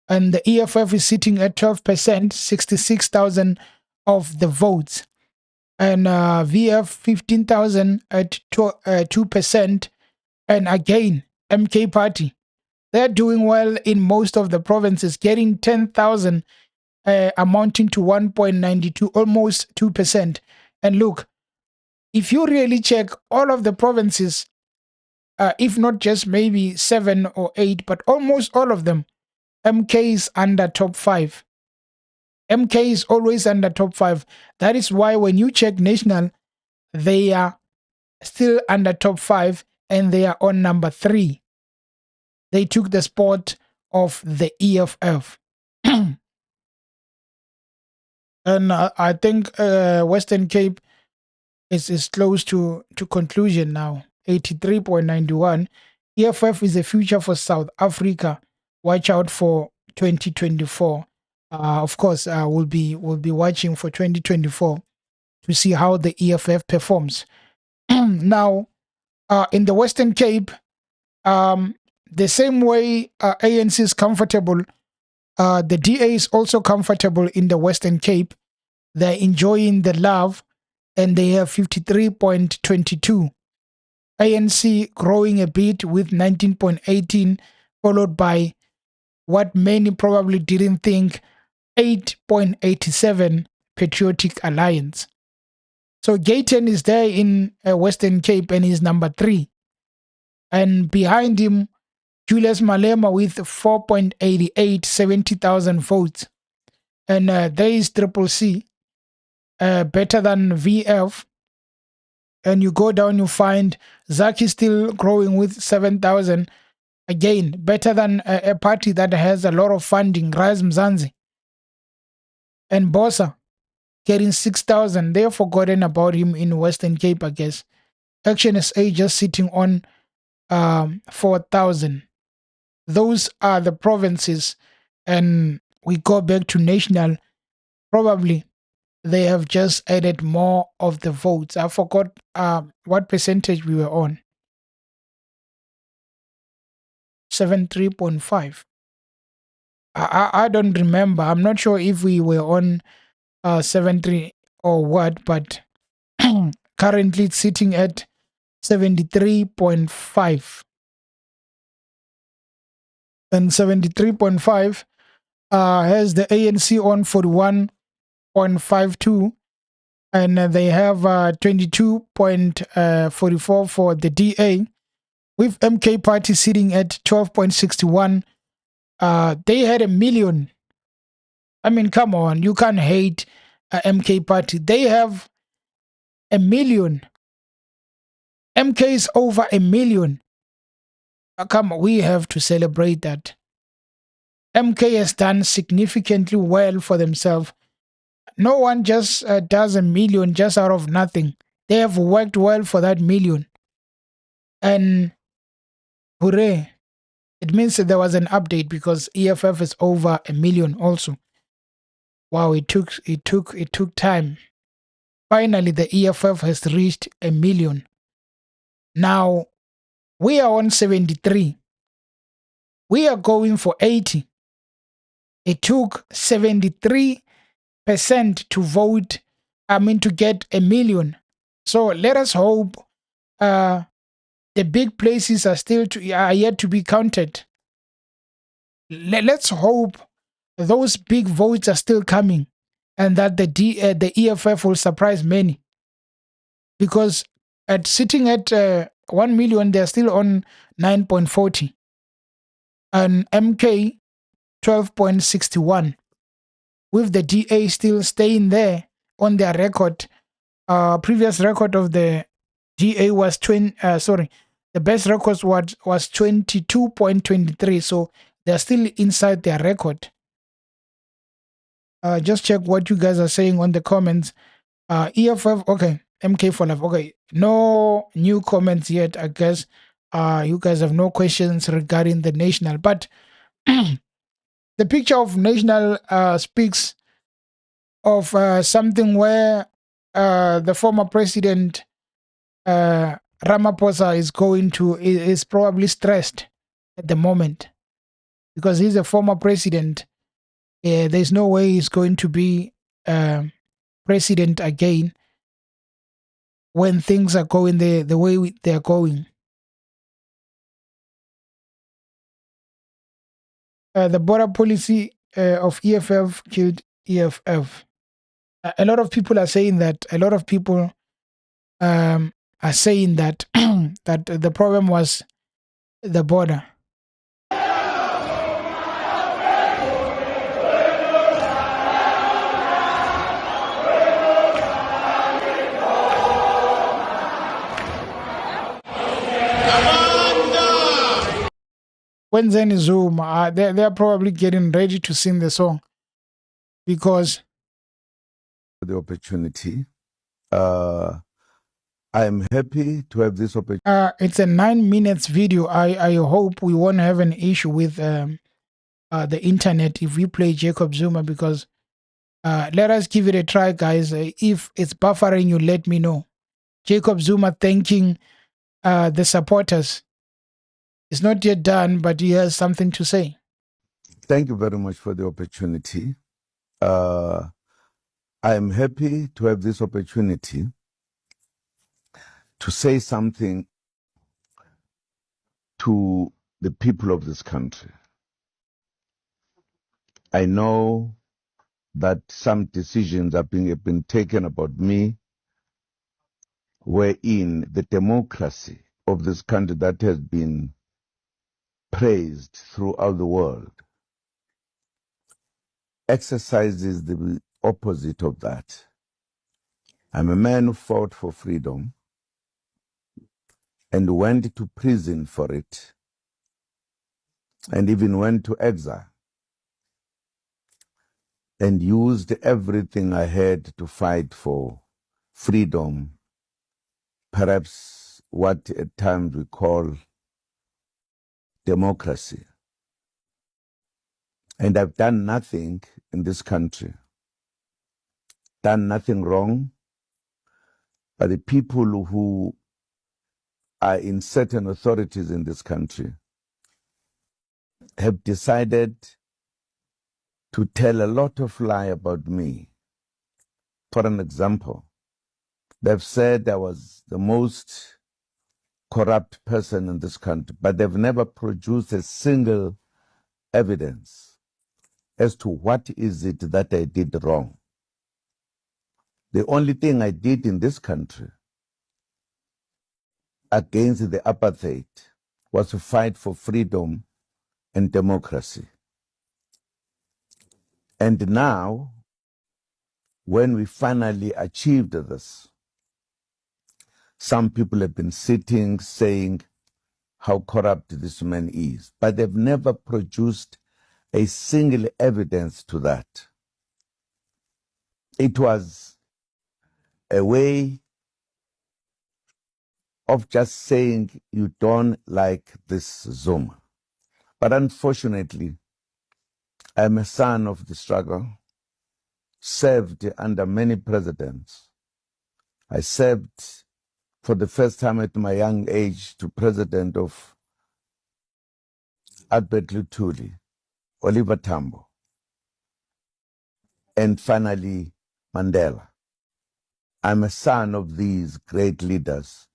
And the EFF is sitting at 12%, 66,000 of the votes. And VF 15,000 at 2%. And again, MK Party, they're doing well in most of the provinces, getting 10,000, amounting to 1.92, almost 2%. And look, if you really check all of the provinces, if not just maybe 7 or 8, but almost all of them, MK is under top 5. MK is always under top 5. That is why when you check national, they are still under top 5 and they are on number 3. They took the spot of the EFF. And I think Western Cape is close to conclusion now. 83.91. EFF is the future for South Africa. Watch out for 2024. Of course, we'll be watching for 2024 to see how the EFF performs. Now, in the Western Cape, the same way ANC is comfortable, the DA is also comfortable in the Western Cape. They're enjoying the love, and they have 53.22. ANC growing a bit with 19.18, followed by what many probably didn't think, 8.87 Patriotic Alliance. So Gauteng is there in Western Cape and is number 3. And behind him, Julius Malema with 4.88, 70,000 votes. And there is Triple C, better than VF. And you go down, you find Zaki still growing with 7,000. Again, better than a party that has a lot of funding, Rise Mzanzi. And Bosa getting 6,000. They've forgotten about him in Western Cape, I guess. Action SA just sitting on 4,000. Those are the provinces. And we go back to national. Probably they have just added more of the votes. I forgot what percentage we were on. 73.5. I don't remember. I'm not sure if we were on 73 or what, but currently it's sitting at 73.5. And 73.5 has the ANC on 41.52. and they have 22.44 for the DA, with MK Party sitting at 12.61. They had 1 million. I mean, come on, you can't hate MK Party. They have 1 million. MK is over 1 million. Come on, we have to celebrate that. MK has done significantly well for themselves. No one just does 1 million just out of nothing. They have worked well for that million. And hooray. It means that there was an update because EFF is over 1 million also. Wow, it took time. Finally, the EFF has reached 1 million. Now, we are on 73. We are going for 80. It took 73% to vote, to get 1 million. So let us hope the big places are yet to be counted. Let's hope those big votes are still coming and that the EFF will surprise many. Because sitting at 1 million, they're still on 9.40. And MK 12.61. With the DA still staying there on their record. Previous record of the DA was the best record was 22.23. So they're still inside their record. Just check what you guys are saying on the comments. EFF, okay. MK for life, okay. No new comments yet, I guess. You guys have no questions regarding the national. But the picture of national speaks of something where the former president Ramaphosa is probably stressed at the moment because he's a former president. There's no way he's going to be president again when things are going the way they're going. The border policy of EFF killed EFF. A lot of people are saying that. A lot of people are saying that that the problem was the border. When Zuma, they're probably getting ready to sing the song because the opportunity. I am happy to have this opportunity. It's a 9 minutes video. I hope we won't have an issue with the internet if we play Jacob Zuma because let us give it a try, guys. If it's buffering, you let me know. Jacob Zuma thanking the supporters. It's not yet done, but he has something to say. Thank you very much for the opportunity. I am happy to have this opportunity to say something to the people of this country. I know that some decisions have been taken about me wherein the democracy of this country that has been praised throughout the world exercises the opposite of that. I'm a man who fought for freedom and went to prison for it and even went to exile and used everything I had to fight for freedom, perhaps what at times we call democracy. And I've done nothing in this country, done nothing wrong, but the people who are in certain authorities in this country have decided to tell a lot of lie about me. For an example, they've said I was the most corrupt person in this country, but they've never produced a single evidence as to what is it that I did wrong. The only thing I did in this country against the apartheid was to fight for freedom and democracy. And now, when we finally achieved this, some people have been sitting saying how corrupt this man is, but they've never produced a single evidence to that. It was a way of just saying you don't like this Zuma. But unfortunately, I'm a son of the struggle, served under many presidents. I served for the first time at my young age to President of Albert Lutuli, Oliver Tambo, and finally Mandela. I'm a son of these great leaders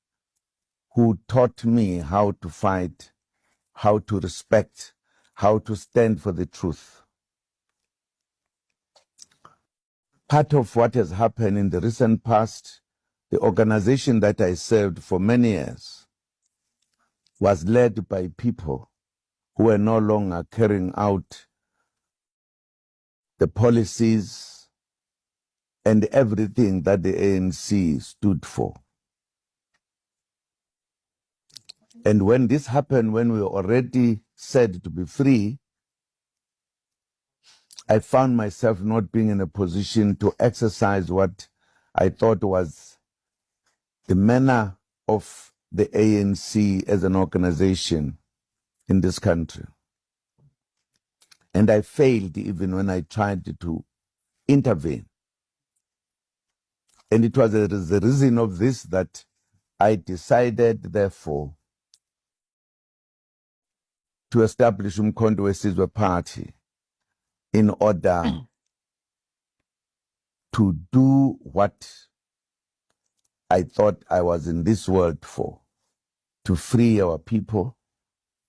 who taught me how to fight, how to respect, how to stand for the truth. Part of what has happened in the recent past, the organization that I served for many years was led by people who were no longer carrying out the policies and everything that the ANC stood for. And when this happened, when we were already said to be free, I found myself not being in a position to exercise what I thought was the manner of the ANC as an organization in this country. And I failed even when I tried to intervene. And it was the reason of this that I decided, therefore, to establish Umkhonto weSizwe Party in order to do what I thought I was in this world for, to free our people,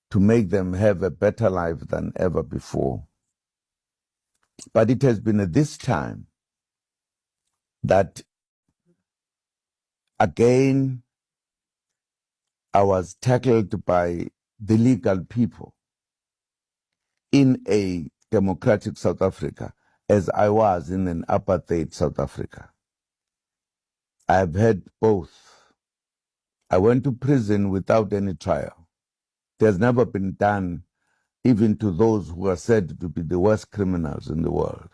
to make them have a better life than ever before. But it has been at this time that, again, I was tackled by the legal people in a democratic South Africa, as I was in an apartheid South Africa. I've had both. I went to prison without any trial. It has never been done, even to those who are said to be the worst criminals in the world.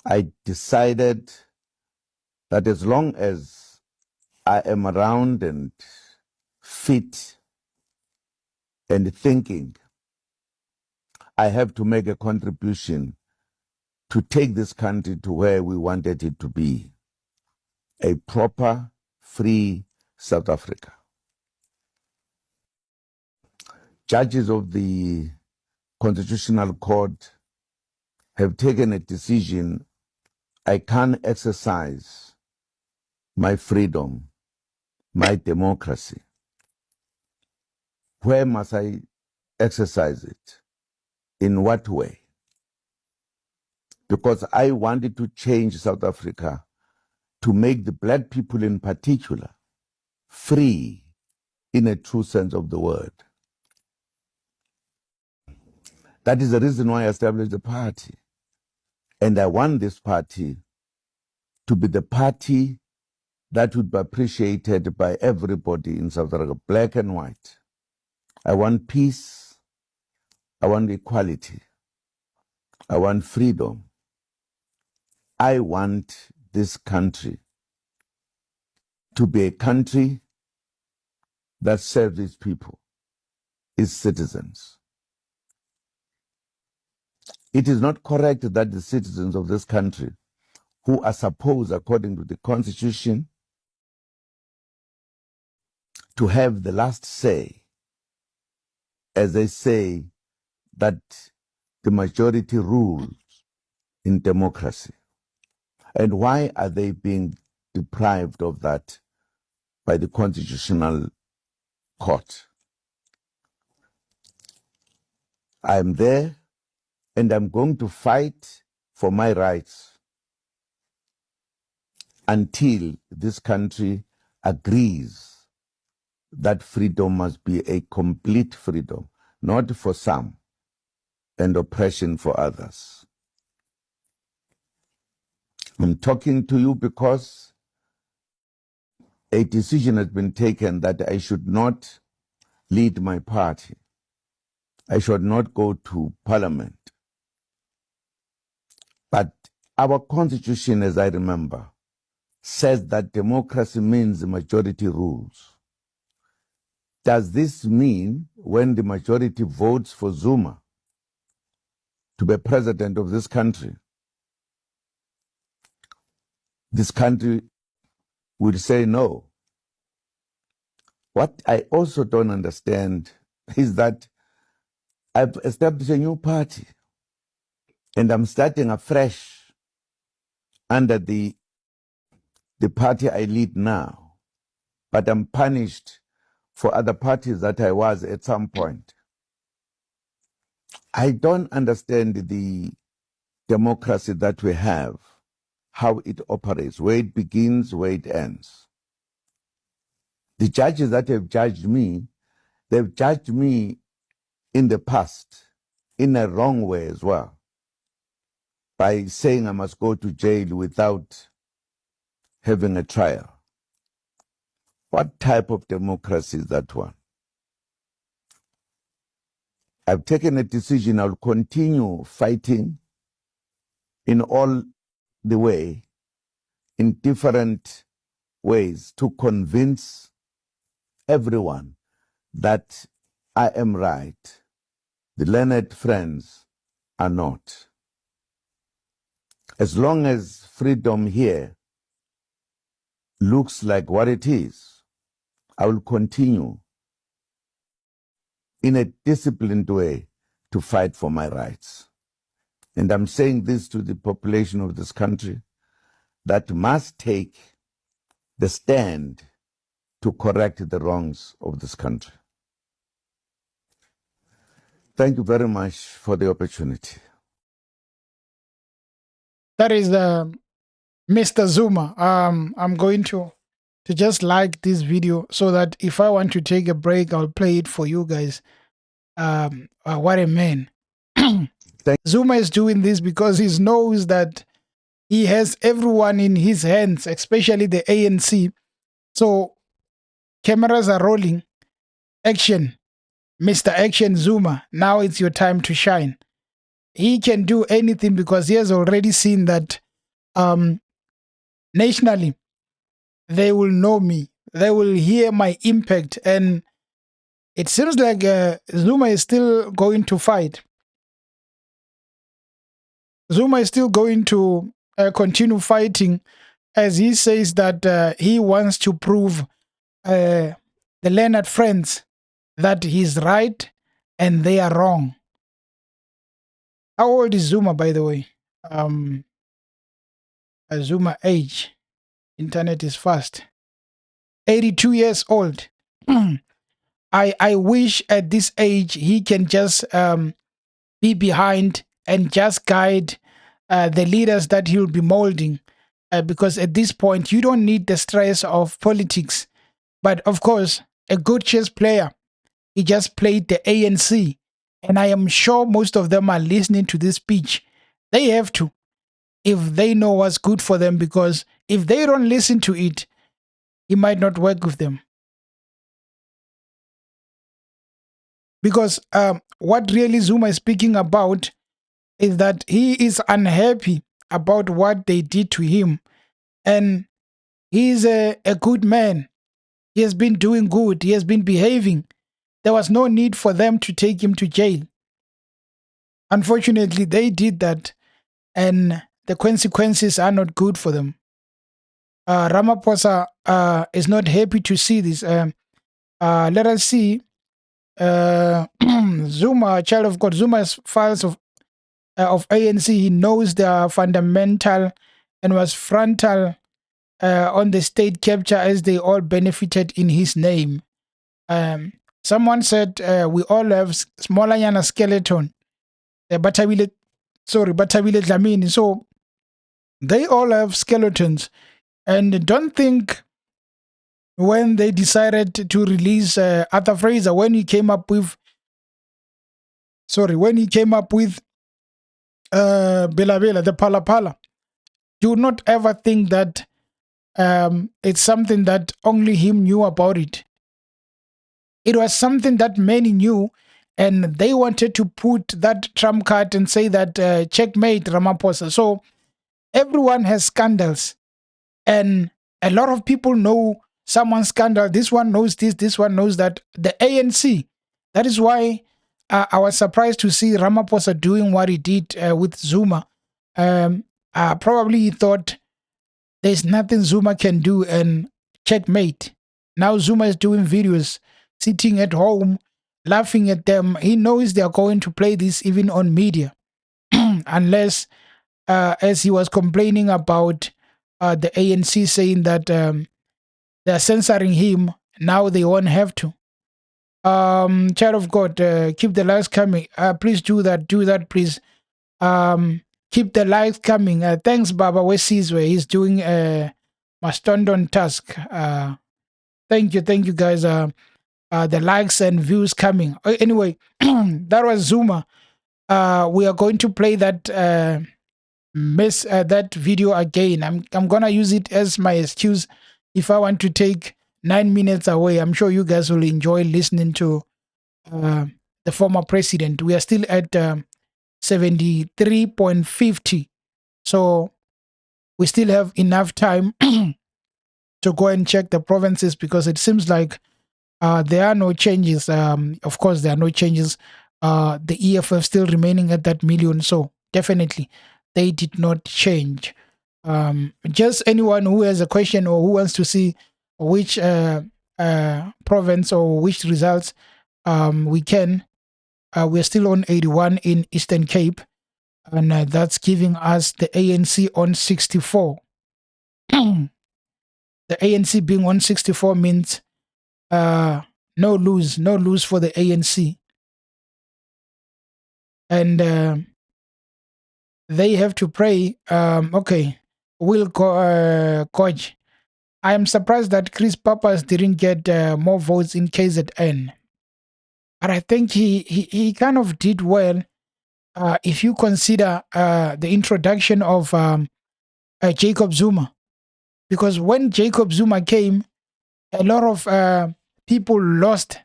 I decided that as long as I am around and fit and thinking, I have to make a contribution to take this country to where we wanted it to be, a proper, free South Africa. Judges of the Constitutional Court have taken a decision. I can't exercise my freedom, my democracy. Where must I exercise it? In what way? Because I wanted to change South Africa to make the black people in particular free in a true sense of the word. That is the reason why I established the party. And I want this party to be the party that would be appreciated by everybody in South Africa, black and white. I want peace. I want equality. I want freedom. I want this country to be a country that serves its people, its citizens. It is not correct that the citizens of this country, who are supposed, according to the Constitution, to have the last say, as they say, that the majority rules in democracy. And why are they being deprived of that by the Constitutional Court? I'm there and I'm going to fight for my rights. until this country agrees that freedom must be a complete freedom, not for some and oppression for others. I'm talking to you because a decision has been taken that I should not lead my party. I should not go to parliament. But our constitution, as I remember, says that democracy means majority rules. Does this mean when the majority votes for Zuma to be president of this country will say no? What I also don't understand is that I've established a new party and I'm starting afresh under the party I lead now, but I'm punished for other parties that I was at some point. I don't understand the democracy that we have, how it operates, where it begins, where it ends. The judges that have judged me, they've judged me in the past in a wrong way as well, by saying I must go to jail without having a trial. What type of democracy is that one? I've taken a decision. I'll continue fighting in all the way, in different ways, to convince everyone that I am right. The learned friends are not. As long as freedom here looks like what it is, I will continue in a disciplined way to fight for my rights. And I'm saying this to the population of this country that must take the stand to correct the wrongs of this country. Thank you very much for the opportunity. That is Mr. Zuma. I'm going to just like this video so that if I want to take a break, I'll play it for you guys. What a man. Zuma is doing this because he knows that he has everyone in his hands, especially the ANC. So cameras are rolling. Action. Mr. Action Zuma, now it's your time to shine. He can do anything because he has already seen that nationally, they will know me. They will hear my impact. And it seems like Zuma is still going to fight. Zuma is still going to continue fighting, as he says that he wants to prove the Leonard friends that he's right and they are wrong. How old is Zuma, by the way? Zuma age. Internet is fast. 82 years old. I wish at this age he can just be behind and just guide the leaders that he'll be molding. Because at this point, you don't need the stress of politics. But of course, a good chess player, he just played the ANC. And I am sure most of them are listening to this speech. They have to, if they know what's good for them, because if they don't listen to it, he might not work with them. Because what really Zuma is speaking about is that he is unhappy about what they did to him. And he is a good man. He has been doing good. He has been behaving. There was no need for them to take him to jail. Unfortunately, they did that, and the consequences are not good for them. Ramaphosa is not happy to see this. Let us see. Zuma, child of God, Zuma's files of ANC, he knows they are fundamental and was frontal on the state capture as they all benefited in his name. Someone said we all have Smolanyana skeleton. Batabile Dlamini. So they all have skeletons And don't think when they decided to release Arthur Fraser, when he came up with Bela Bela, the Pala Pala, do not ever think that it's something that only him knew about it. It was something that many knew, and they wanted to put that trump card and say that checkmate Ramaphosa. So everyone has scandals, and a lot of people know someone's scandal. This one knows this one knows that. The ANC. That is why I was surprised to see Ramaphosa doing what he did with Zuma. Probably he thought there's nothing Zuma can do, and checkmate. Now Zuma is doing videos, sitting at home, laughing at them. He knows they are going to play this even on media, unless, as he was complaining about the ANC saying that they're censoring him, now they won't have to. Child of God, keep the lights coming. Please do that, please. Keep the lights coming. Thanks, Baba Wesizwe. He's doing a mastodon task. Thank you, guys. The likes and views coming. Anyway, that was Zuma. We are going to play that that video again. I'm gonna use it as my excuse if I want to take 9 minutes away. I'm sure you guys will enjoy listening to the former president. We are still at 73.50, so we still have enough time to go and check the provinces, because it seems like there are no changes. Of course, there are no changes. The EFF still remaining at that million, so definitely they did not change. Just anyone who has a question or who wants to see which province or which results we can. We're still on 81 in Eastern Cape, and that's giving us the ANC on 64. The ANC being on 64 means no lose for the ANC. And they have to pray. Okay, Will Coach. I am surprised that Chris Papas didn't get more votes in KZN. But I think he kind of did well if you consider the introduction of Jacob Zuma. Because when Jacob Zuma came, a lot of people lost.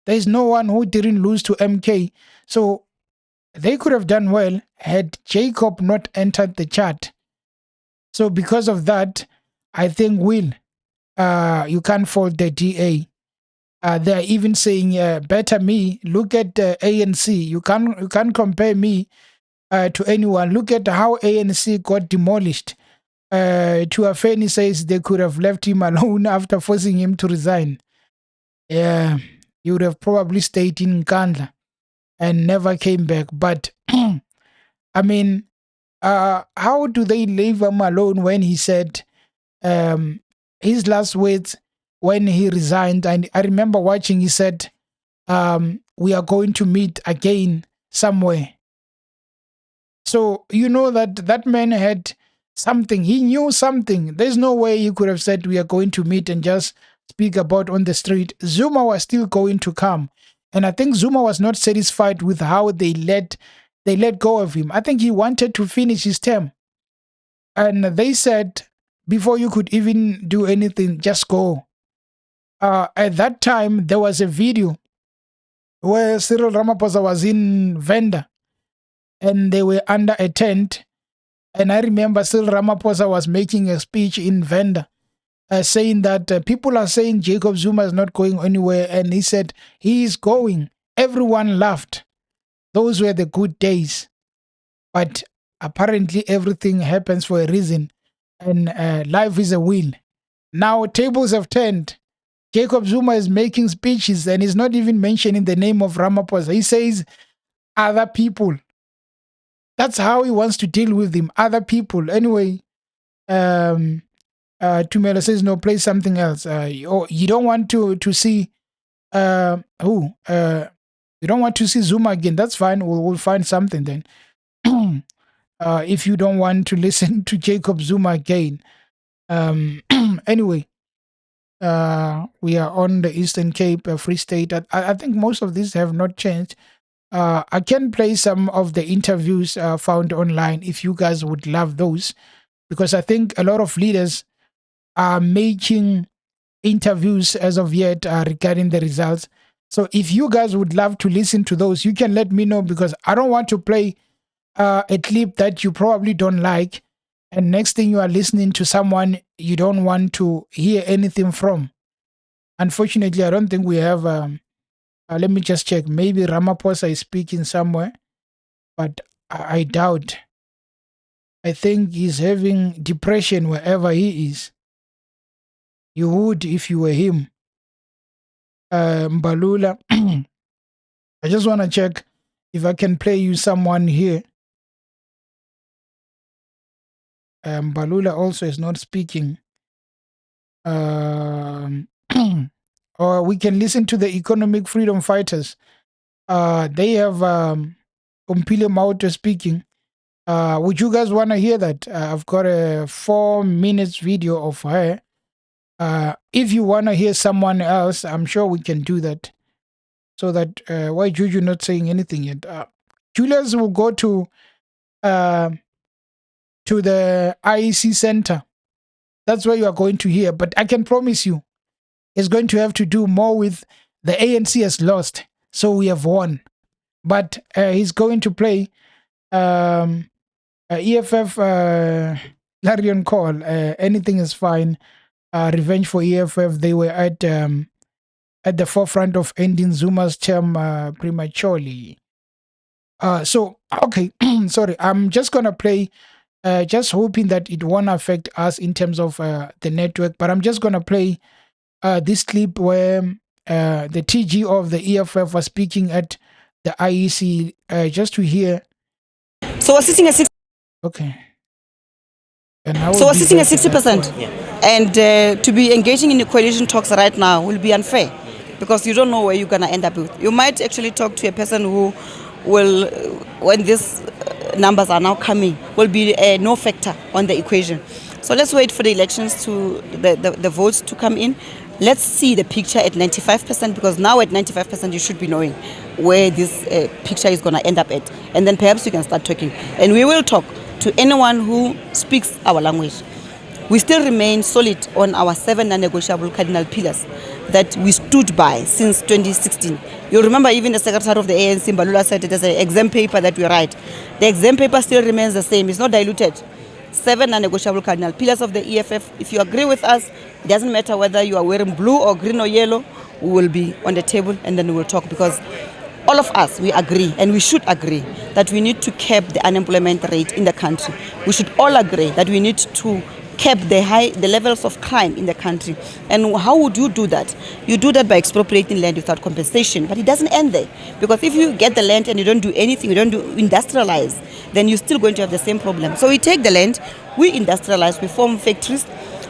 There's no one who didn't lose to MK. So they could have done well had Jacob not entered the chart. So because of that, I think Will, you can't fault the DA. They're even saying, better me. Look at the ANC. You can't compare me to anyone. Look at how ANC got demolished. Tuafeni says they could have left him alone after forcing him to resign. Yeah, he would have probably stayed in Nkandla and never came back. But I mean, how do they leave him alone when he said his last words when he resigned? And I remember watching, he said, we are going to meet again somewhere. So you know that man had something. He knew something. There's no way he could have said we are going to meet and just speak about on the street. Zuma was still going to come. And I think Zuma was not satisfied with how they let go of him. I think he wanted to finish his term. And they said, before you could even do anything, just go. At that time, there was a video where Cyril Ramaphosa was in Venda and they were under a tent. And I remember Cyril Ramaphosa was making a speech in Venda saying that people are saying Jacob Zuma is not going anywhere. And he said, he is going. Everyone laughed. Those were the good days. But apparently everything happens for a reason. And life is a wheel. Now tables have turned. Jacob Zuma is making speeches and he's not even mentioning the name of Ramaphosa. He says other people. That's how he wants to deal with them. Other people. Anyway, Tumela says, no, play something else. You don't want to see who? You don't want to see Zuma again. That's fine. We'll find something then. If you don't want to listen to Jacob Zuma again. Anyway, we are on the Eastern Cape, Free State. I think most of these have not changed. I can play some of the interviews found online if you guys would love those, because I think a lot of leaders are making interviews as of yet regarding the results. So if you guys would love to listen to those, you can let me know, because I don't want to play a clip that you probably don't like, and next thing you are listening to someone you don't want to hear anything from. Unfortunately, I don't think we have. Let me just check. Maybe Ramaphosa is speaking somewhere, but I doubt. I think he's having depression wherever he is. You would if you were him. Mbalula. I just want to check if I can play you someone here. Mbalula also is not speaking. Or we can listen to the economic freedom fighters. They have Umpile Mauto speaking. Would you guys want to hear that? I've got a 4 minutes video of her. If you want to hear someone else, I'm sure we can do that. So that, why Juju not saying anything yet? Julius will go to the IEC center. That's where you are going to hear. But I can promise you, it's going to have to do more with the ANC has lost, so we have won. But he's going to play EFF Larion call. Anything is fine. Revenge for EFF. They were at the forefront of ending Zuma's term prematurely. So, okay, sorry. I'm just going to play, just hoping that it won't affect us in terms of the network. But I'm just going to play this clip where the TG of the EFF was speaking at the IEC, just to hear. So we're sitting at 60. Okay. So we're sitting at 60%. Yeah. And to be engaging in the coalition talks right now will be unfair, because you don't know where you're going to end up with. You might actually talk to a person who will, when these numbers are now coming, will be no factor on the equation. So let's wait for the elections to the votes to come in. Let's see the picture at 95%, because now at 95% you should be knowing where this picture is going to end up at. And then perhaps you can start talking. And we will talk to anyone who speaks our language. We still remain solid on our 7 non-negotiable cardinal pillars that we stood by since 2016. You'll remember even the secretary of the ANC, Mbalula, said it as an exam paper that we write. The exam paper still remains the same. It's not diluted. 7 non-negotiable cardinal pillars of the EFF. If you agree with us, it doesn't matter whether you are wearing blue or green or yellow, we will be on the table and then we will talk, because all of us, we agree, and we should agree, that we need to cap the unemployment rate in the country. We should all agree that we need to cap the levels of crime in the country. And how would you do that? You do that by expropriating land without compensation. But it doesn't end there. Because if you get the land and you don't do anything, you don't do industrialize, then you're still going to have the same problem. So we take the land, we industrialize, we form factories.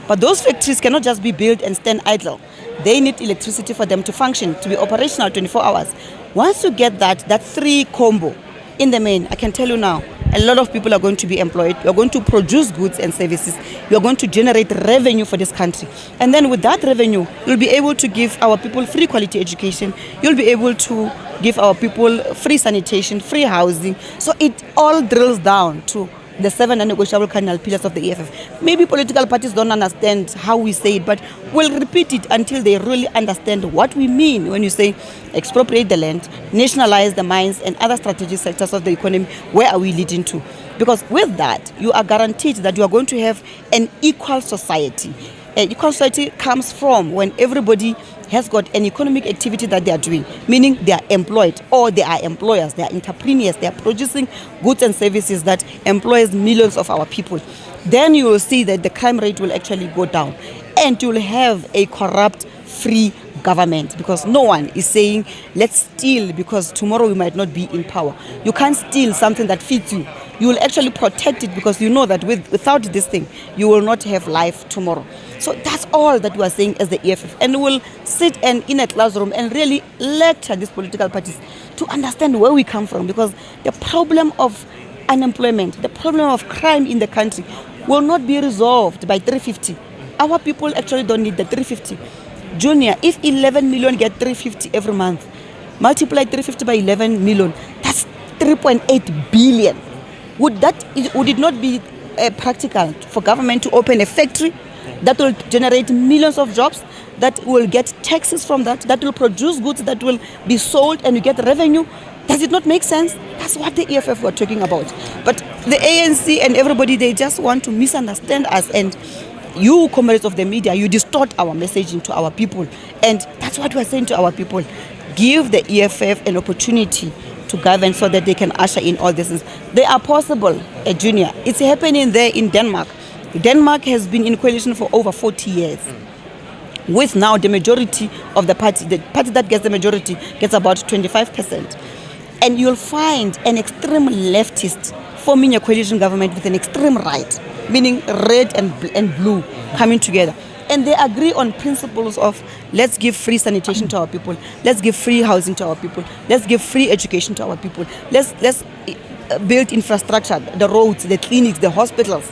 But those factories cannot just be built and stand idle. They need electricity for them to function, to be operational 24 hours. Once you get that 3 combo in the main, I can tell you now, a lot of people are going to be employed. You're going to produce goods and services. You're going to generate revenue for this country. And then with that revenue, you'll be able to give our people free quality education. You'll be able to give our people free sanitation, free housing. So it all drills down to the 7 non-negotiable cardinal pillars of the EFF. Maybe political parties don't understand how we say it, but we'll repeat it until they really understand what we mean when you say expropriate the land, nationalize the mines and other strategic sectors of the economy. Where are we leading to? Because with that, you are guaranteed that you are going to have an equal society. An equal society comes from when everybody has got an economic activity that they are doing, meaning they are employed or they are employers, they are entrepreneurs, they are producing goods and services that employs millions of our people. Then you will see that the crime rate will actually go down, and you will have a corrupt, free government, because no one is saying let's steal because tomorrow we might not be in power. You can't steal something that feeds you. You will actually protect it, because you know that without this thing you will not have life tomorrow. So that's all that we are saying as the EFF, and we will sit in a classroom and really lecture these political parties to understand where we come from, because the problem of unemployment, the problem of crime in the country will not be resolved by 350 Our people actually don't need the 350. Junior, if 11 million get 350 every month, multiply 350 by 11 million, that's 3.8 billion. Would it not be practical for government to open a factory that will generate millions of jobs, that will get taxes from that will produce goods that will be sold and you get revenue? Does it not make sense? That's what the EFF were talking about. But the ANC and everybody, they just want to misunderstand us. And you, comrades of the media, you distort our messaging to our people. And that's what we're saying to our people. Give the EFF an opportunity to govern so that they can usher in all these things. They are possible, Junior. It's happening there in Denmark. Denmark has been in coalition for over 40 years. With now the majority of the party that gets the majority gets about 25%. And you'll find an extreme leftist forming a coalition government with an extreme right, meaning red and blue coming together. And they agree on principles of, let's give free sanitation to our people, let's give free housing to our people, let's give free education to our people, let's build infrastructure, the roads, the clinics, the hospitals.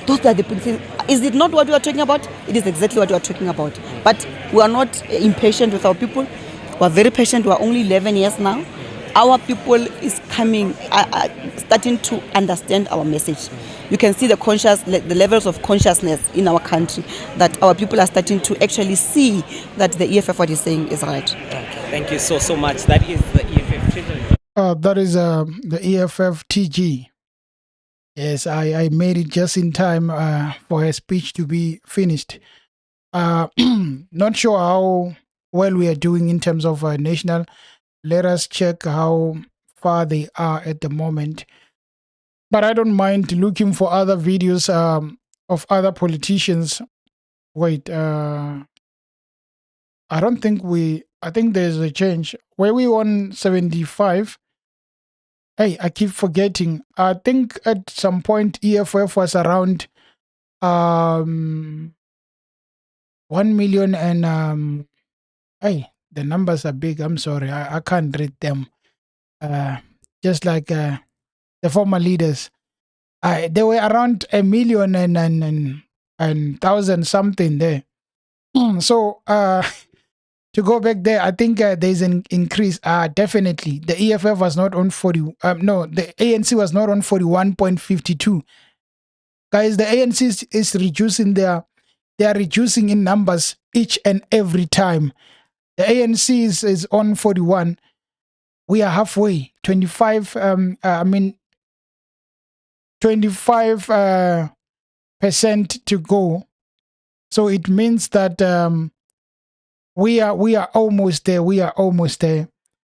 Those are the things. Is it not what we are talking about? It is exactly what we are talking about. But we are not impatient with our people. We are very patient. We are only 11 years now. Our people is starting to understand our message. You can see the levels of consciousness in our country, that our people are starting to actually see that the EFF, what is saying, is right. Okay, thank you so much. That is the EFF treatment. That is the EFF TG. Yes, I made it just in time for her speech to be finished. Not sure how well we are doing in terms of national. Let us check how far they are at the moment. But I don't mind looking for other videos of other politicians. Wait, I think there's a change. Were we on 75? Hey, I keep forgetting. I think at some point EFF was around 1 million and hey, the numbers are big. I'm sorry. I can't read them. Just like the former leaders. They were around 1 million and thousand something there. So to go back there, I think there's an increase. Definitely, the EFF was not on 40. No, the ANC was not on 41.52. Guys, the ANC is reducing they are reducing in numbers each and every time. The ANC is on 41. We are halfway. 25. 25 percent to go. So it means that we are almost there. We are almost there.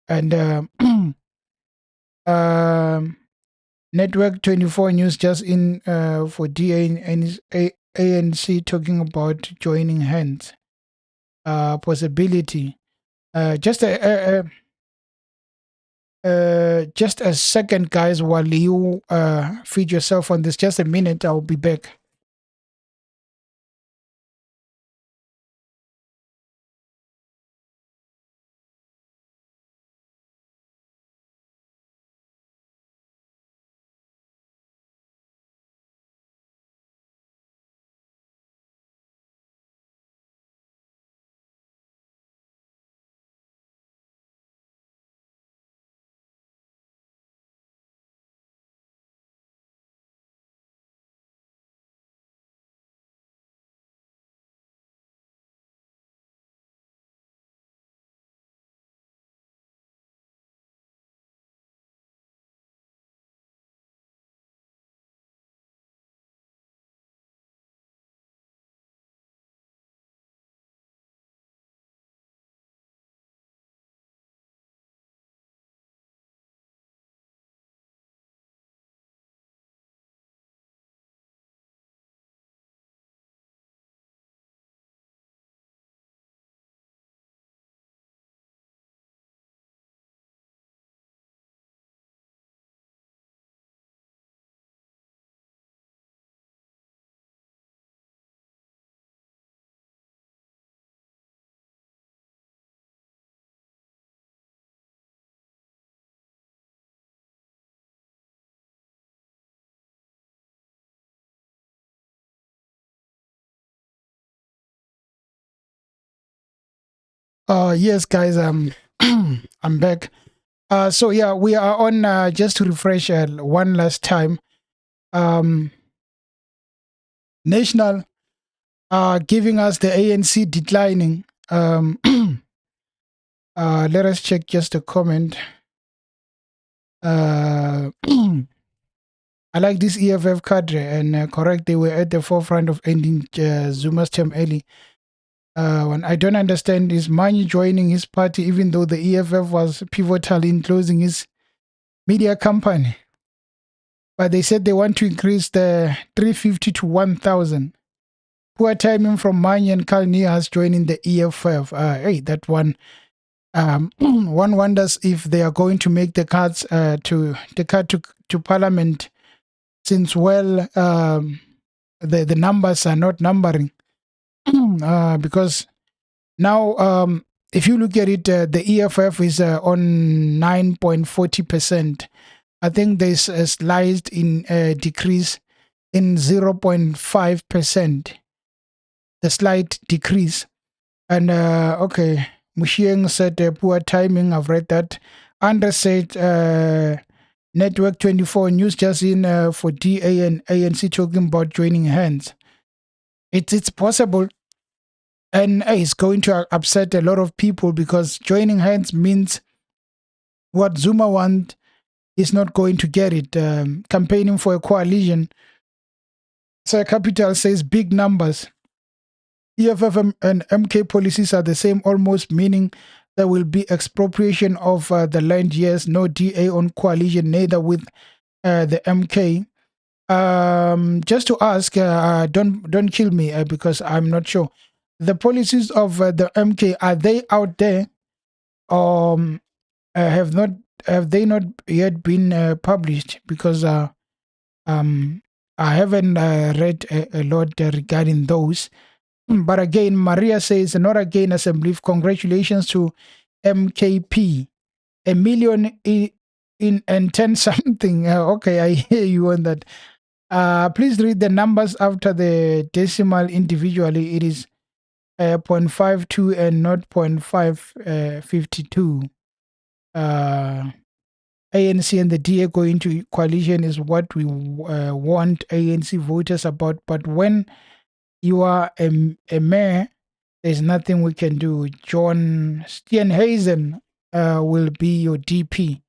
And Network 24 News just in for DA and ANC talking about joining hands. Possibility. Just a second, guys, while you feed yourself on this. Just a minute, I'll be back. Yes, guys, I'm back. So yeah, we are on, just to refresh one last time. National giving us the ANC declining. Let us check just a comment. I like this EFF cadre, and correct, they were at the forefront of ending Zuma's term early. When I don't understand is Mani joining his party, even though the EFF was pivotal in closing his media company. But they said they want to increase the 350 to 1,000. Poor timing from Mani and Kalnias joining the EFF. Hey, that one. One wonders if they are going to make the cuts to Parliament, since the numbers are not numbering. Because now, if you look at it, the EFF is on 9.40%. I think there's a slight decrease in 0.5%. The slight decrease. And okay, Mushieng said poor timing. I've read that. Andre said Network 24 news just in for DA and ANC talking about joining hands. It's possible. And it's going to upset a lot of people, because joining hands means what Zuma wants is not going to get it. Campaigning for a coalition. So Capital says big numbers. EFF and MK policies are the same almost, meaning there will be expropriation of the land. Yes, no DA on coalition, neither with the MK. Just to ask, don't kill me because I'm not sure. The policies of the MK, are they out there? Have they not yet been published? Because I haven't read a lot regarding those. But again, Maria says, not again assembly. Congratulations to MKP. A million in and 10 something. Okay, I hear you on that. Please read the numbers after the decimal individually. It is 0.52 and not 0.552. ANC and the DA going into coalition is what we want ANC voters about. But when you are a mayor, there's nothing we can do. John Steenhuisen will be your DP.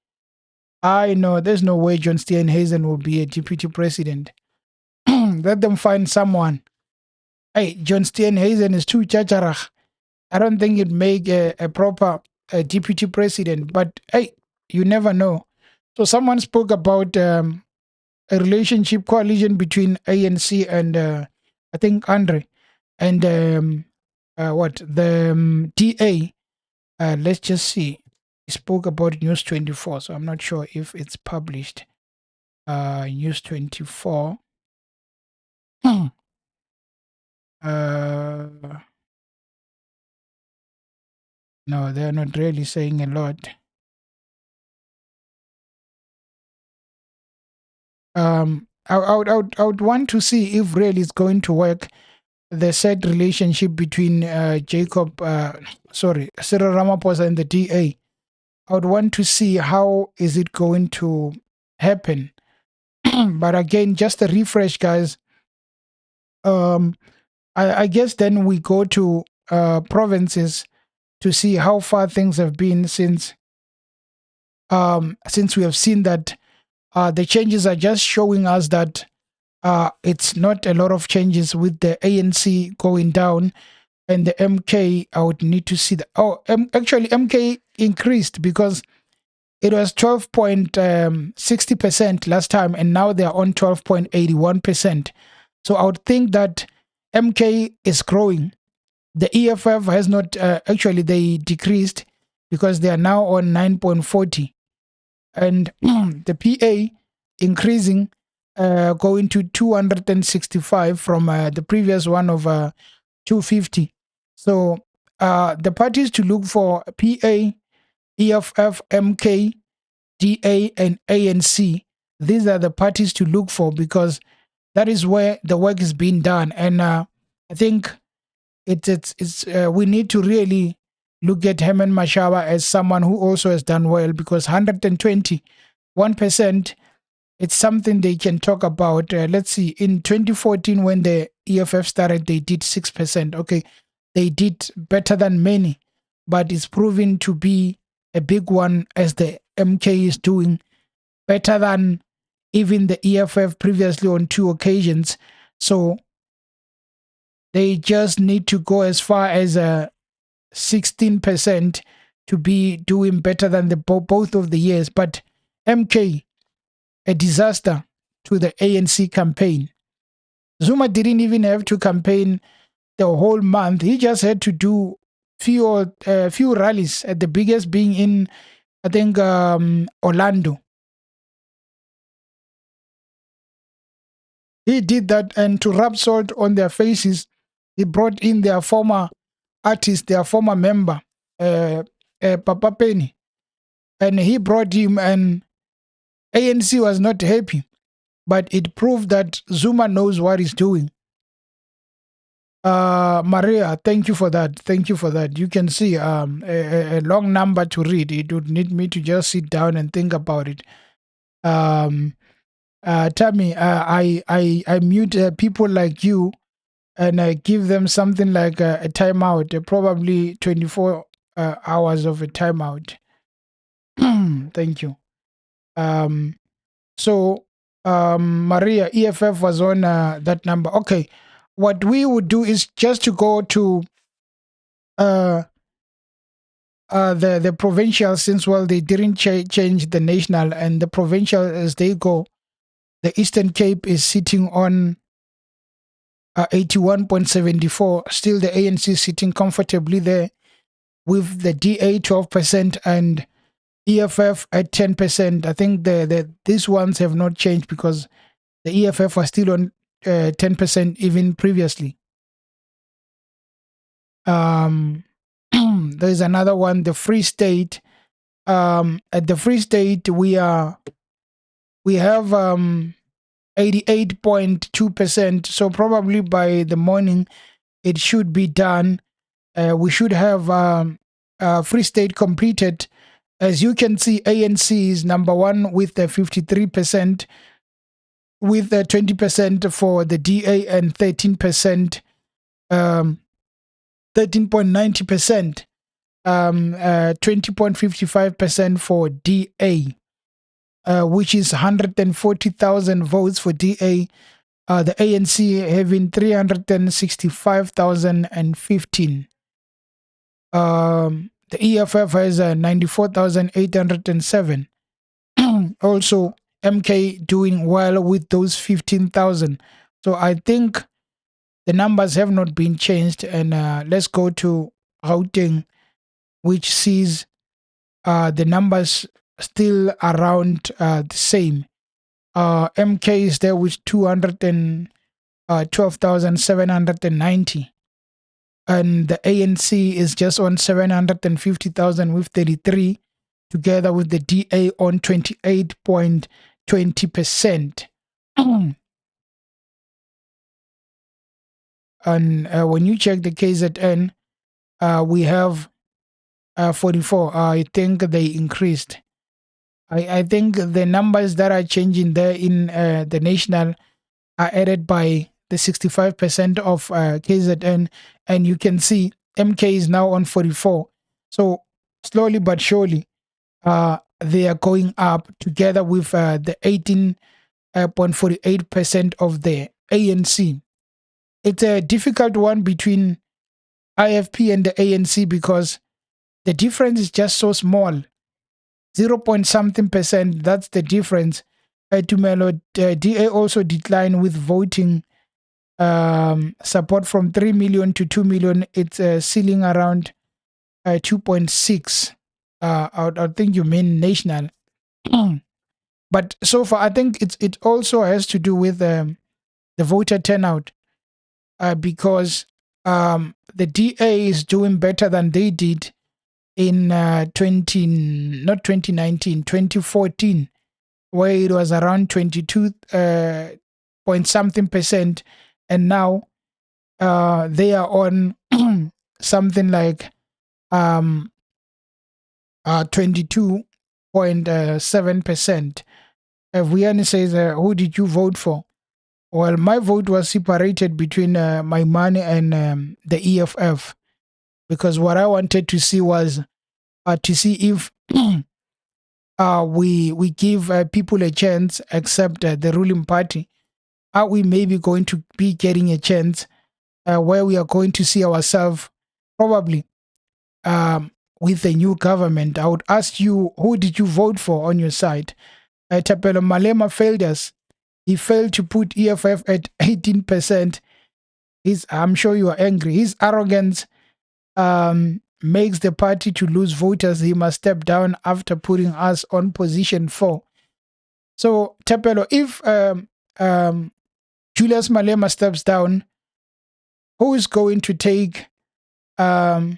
I know there's no way John Steenhuisen will be a deputy president. Let them find someone. Hey, John Steenhuisen is too chacharach. I don't think it'd make a proper deputy president. But hey, you never know. So someone spoke about a relationship coalition between ANC and I think Andre and the DA. Let's just see. He spoke about News 24, so I'm not sure if it's published. News 24. No, they're not really saying a lot. I would want to see if really it's going to work. The said relationship between Cyril Ramaphosa and the DA. I would want to see how is it going to happen. But again, just a refresh, guys. I guess then we go to provinces to see how far things have been since we have seen that the changes are just showing us that it's not a lot of changes with the ANC going down and the MK. I would need to see that. Actually, MK increased because it was 12.60% last time, and now they are on 12.81%. So I would think that MK is growing. The EFF has not, actually, they decreased because they are now on 9.40. And the PA increasing, going to 265 from the previous one of 250. So the parties to look for PA, EFF, MK, DA, and ANC. These are the parties to look for because that is where the work is being done. And I think it's we need to really look at Herman Mashaba as someone who also has done well, because 121%, it's something they can talk about. Let's see, in 2014, when the EFF started, they did 6%. Okay, they did better than many, but it's proven to be a big one, as the MK is doing better than even the EFF previously on 2 occasions. So they just need to go as far as 16% to be doing better than the both of the years. But MK, a disaster to the ANC campaign. Zuma didn't even have to campaign the whole month. He just had to do few rallies, at the biggest being in, I think, Orlando. He did that, and to rub salt on their faces, he brought in their former artist, their former member, Papa Penny. And he brought him, and ANC was not happy. But it proved that Zuma knows what he's doing. Maria, thank you for that. Thank you for that. You can see a long number to read. It would need me to just sit down and think about it. Tammy, I mute people like you, and I give them something like a timeout, probably 24 hours of a timeout. Thank you. So, Maria, EFF was on that number. Okay. What we would do is just to go to the provincial, since, well, they didn't change the national, and the provincial, as they go, the Eastern Cape is sitting on 81.74. Still, the ANC sitting comfortably there, with the DA 12% and EFF at 10%. I think these ones have not changed, because the EFF was still on 10% even previously. There's another one, the Free State. At the Free State, we have 88.2%. So probably by the morning, it should be done. We should have Free State completed. As you can see, ANC is number one with the 53%, with the 20% for the DA and 13%, 13.90%, 20.55% for DA, which is 140,000 votes for DA. The ANC having 365,015. The EFF has 94,807. Also, MK doing well with those 15,000. So I think the numbers have not been changed. And let's go to Gauteng, which sees the numbers still around the same. MK is there with 212,790. And the ANC is just on 750,000 with 33, together with the DA on 28.20%. And when you check the KZN, we have 44. I think they increased. I think the numbers that are changing there in the national are added by the 65% of KZN, and you can see MK is now on 44. So slowly but surely, they are going up, together with the 18.48% of the ANC. It's a difficult one between IFP and the ANC, because the difference is just so small. 0 point something percent, that's the difference. Tumelo, DA also declined with voting support from 3 million to 2 million. It's ceiling around 2.6. I think you mean national. But so far, I think it also has to do with the voter turnout, because the DA is doing better than they did in 2014, where it was around 22 point something percent, and now they are on something like um, 22.7%. Vuyani says, who did you vote for? Well, my vote was separated between my money and the EFF, because what I wanted to see was to see if we give people a chance, except the ruling party. Are we maybe going to be getting a chance where we are going to see ourselves probably with the new government? I would ask you, who did you vote for on your side? Tapelo Malema failed us. He failed to put EFF at 18%. I'm sure you are angry. His arrogance makes the party to lose voters. He must step down after putting us on position 4. So, Tapelo, if Julius Malema steps down, who is going to take the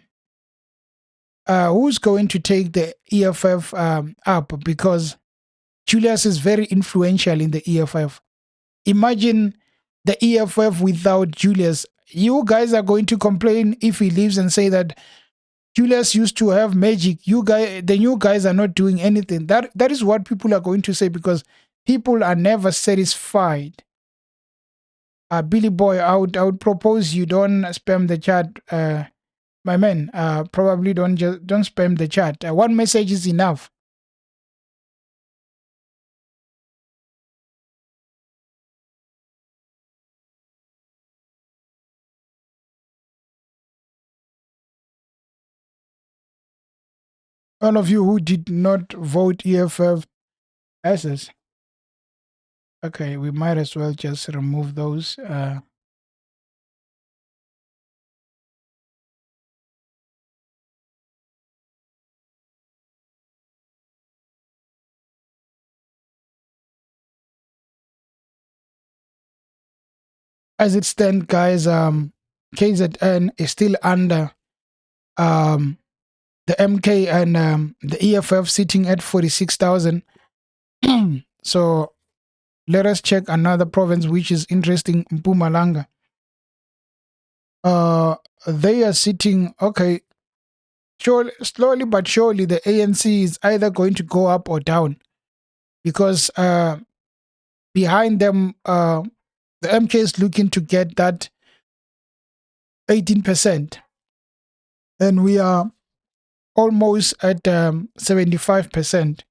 EFF up? Because Julius is very influential in the EFF. Imagine the EFF without Julius. You guys are going to complain if he leaves and say that Julius used to have magic. The new guys are not doing anything. That is what people are going to say, because people are never satisfied. Billy Boy, I would propose you don't spam the chat, my man. Probably don't spam the chat. One message is enough. All of you who did not vote EFF SS. Okay, we might as well just remove those. As it stands, guys, KZN is still under the MK and the EFF sitting at 46,000. So let us check another province which is interesting, Mpumalanga. They are sitting, okay, surely, slowly but surely the ANC is either going to go up or down, because behind them, the MK is looking to get that 18%. And we are almost at 75%.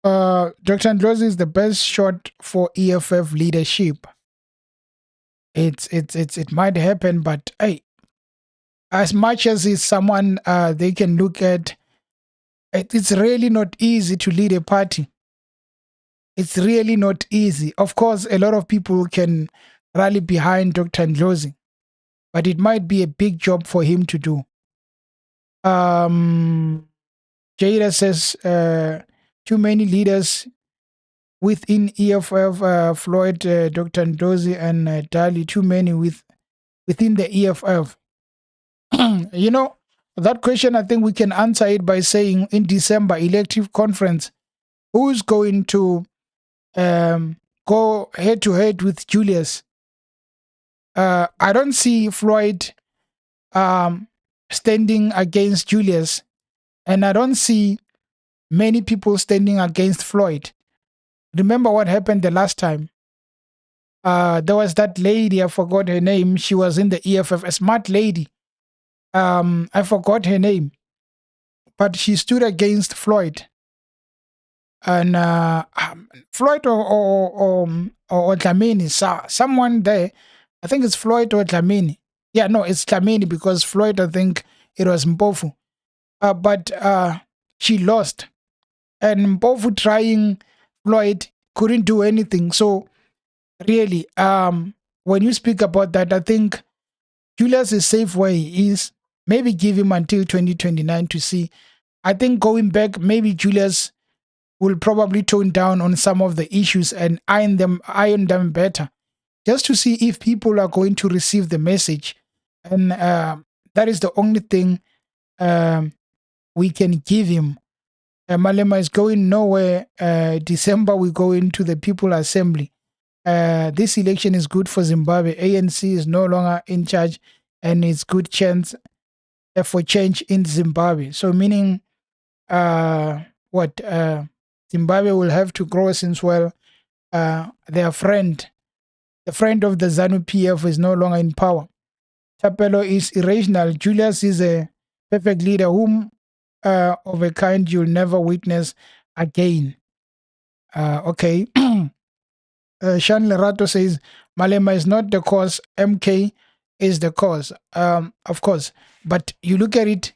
Dr. Ndlozi is the best shot for EFF leadership. It might happen, but hey, as much as it's someone they can look at, it's really not easy to lead a party. It's really not easy. Of course, a lot of people can rally behind Dr. Ndlozi, but it might be a big job for him to do. Jada says too many leaders within EFF, Floyd, Dr. Ndlozi, and Dali, too many within the EFF. You know, that question, I think we can answer it by saying in December elective conference, who's going to go head to head with Julius? I don't see Floyd standing against Julius, and I don't see many people standing against Floyd. Remember what happened the last time? There was that lady, I forgot her name. She was in the EFF, a smart lady. I forgot her name, but she stood against Floyd. And Floyd or Dlamini, someone there, I think it's Floyd or Dlamini. Yeah, no, it's Dlamini, because Floyd, I think it was Mpofu. But she lost. And Mpofu trying Floyd couldn't do anything. So really, when you speak about that, I think Julius' safe way is maybe give him until 2029 to see. I think going back, maybe Julius will probably tone down on some of the issues and iron them better, just to see if people are going to receive the message. And that is the only thing we can give him. Malema is going nowhere. December, we go into the People Assembly. This election is good for Zimbabwe. ANC is no longer in charge. and it's good chance for change in Zimbabwe. So meaning, what Zimbabwe will have to grow since their friend, the friend of the ZANU PF, is no longer in power. Chapelo is irrational. Julius is a perfect leader whom of a kind you'll never witness again. Okay. Shan Lerato says Malema is not the cause, MK is the cause. Of course. But you look at it,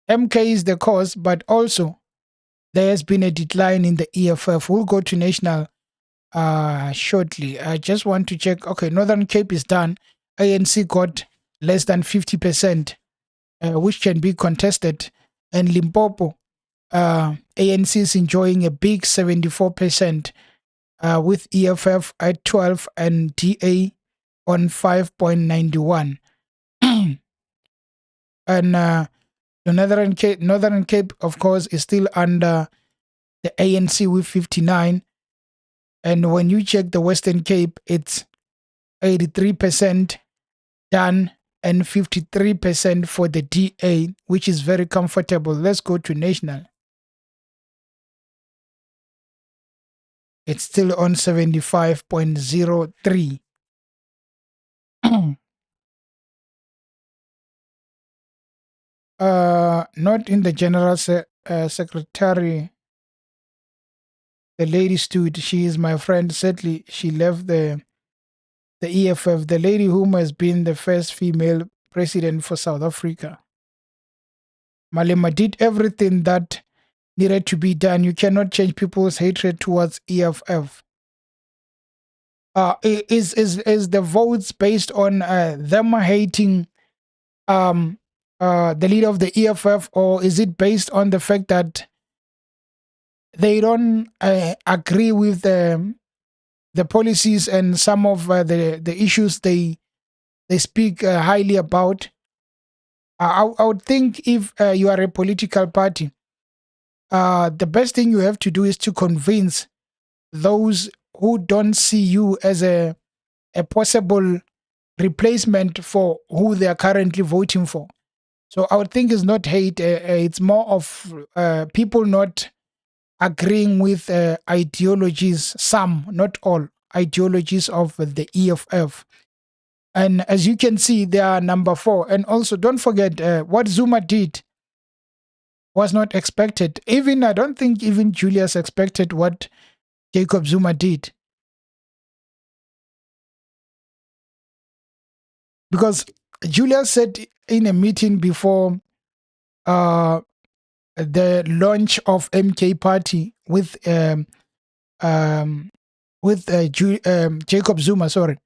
MK is the cause, but also there has been a decline in the EFF. We'll go to national shortly. I just want to check. Okay, Northern Cape is done. ANC got less than 50%, which can be contested. And Limpopo, ANC is enjoying a big 74%, with EFF at 12 and DA on 5.91. And the Northern Cape, of course, is still under the ANC with 59. And when you check the Western Cape, it's 83% done and 53% for the DA, which is very comfortable. Let's go to national. It's still on 75.03. Not in the general secretary. The lady stood. She is my friend. Sadly, she left the EFF. The lady whom has been the first female president for South Africa. Malema did everything that needed to be done. You cannot change people's hatred towards EFF. Is the votes based on them hating the leader of the EFF, or is it based on the fact that they don't agree with the policies and some of the issues they speak highly about? I would think if you are a political party, the best thing you have to do is to convince those who don't see you as a possible replacement for who they are currently voting for. So I would think it's not hate. It's more of people not agreeing with ideologies, some, not all, ideologies of the EFF. And as you can see, they are number 4. And also, don't forget what Zuma did was not expected. I don't think even Julius expected what Jacob Zuma did. Because Julius said in a meeting before the launch of MK Party with Jacob Zuma, sorry.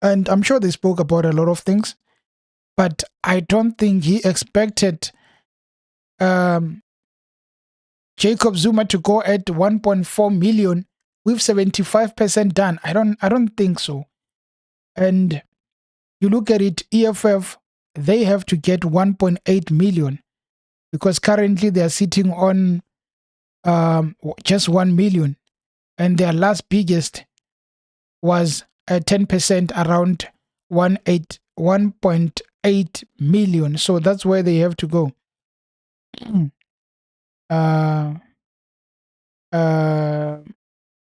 And I'm sure they spoke about a lot of things, but I don't think he expected Jacob Zuma to go at 1.4 million with 75% done. I don't think so. And you look at it, EFF, they have to get 1.8 million because currently they are sitting on just 1 million. And their last biggest was 10%, around 1.8 million. So that's where they have to go.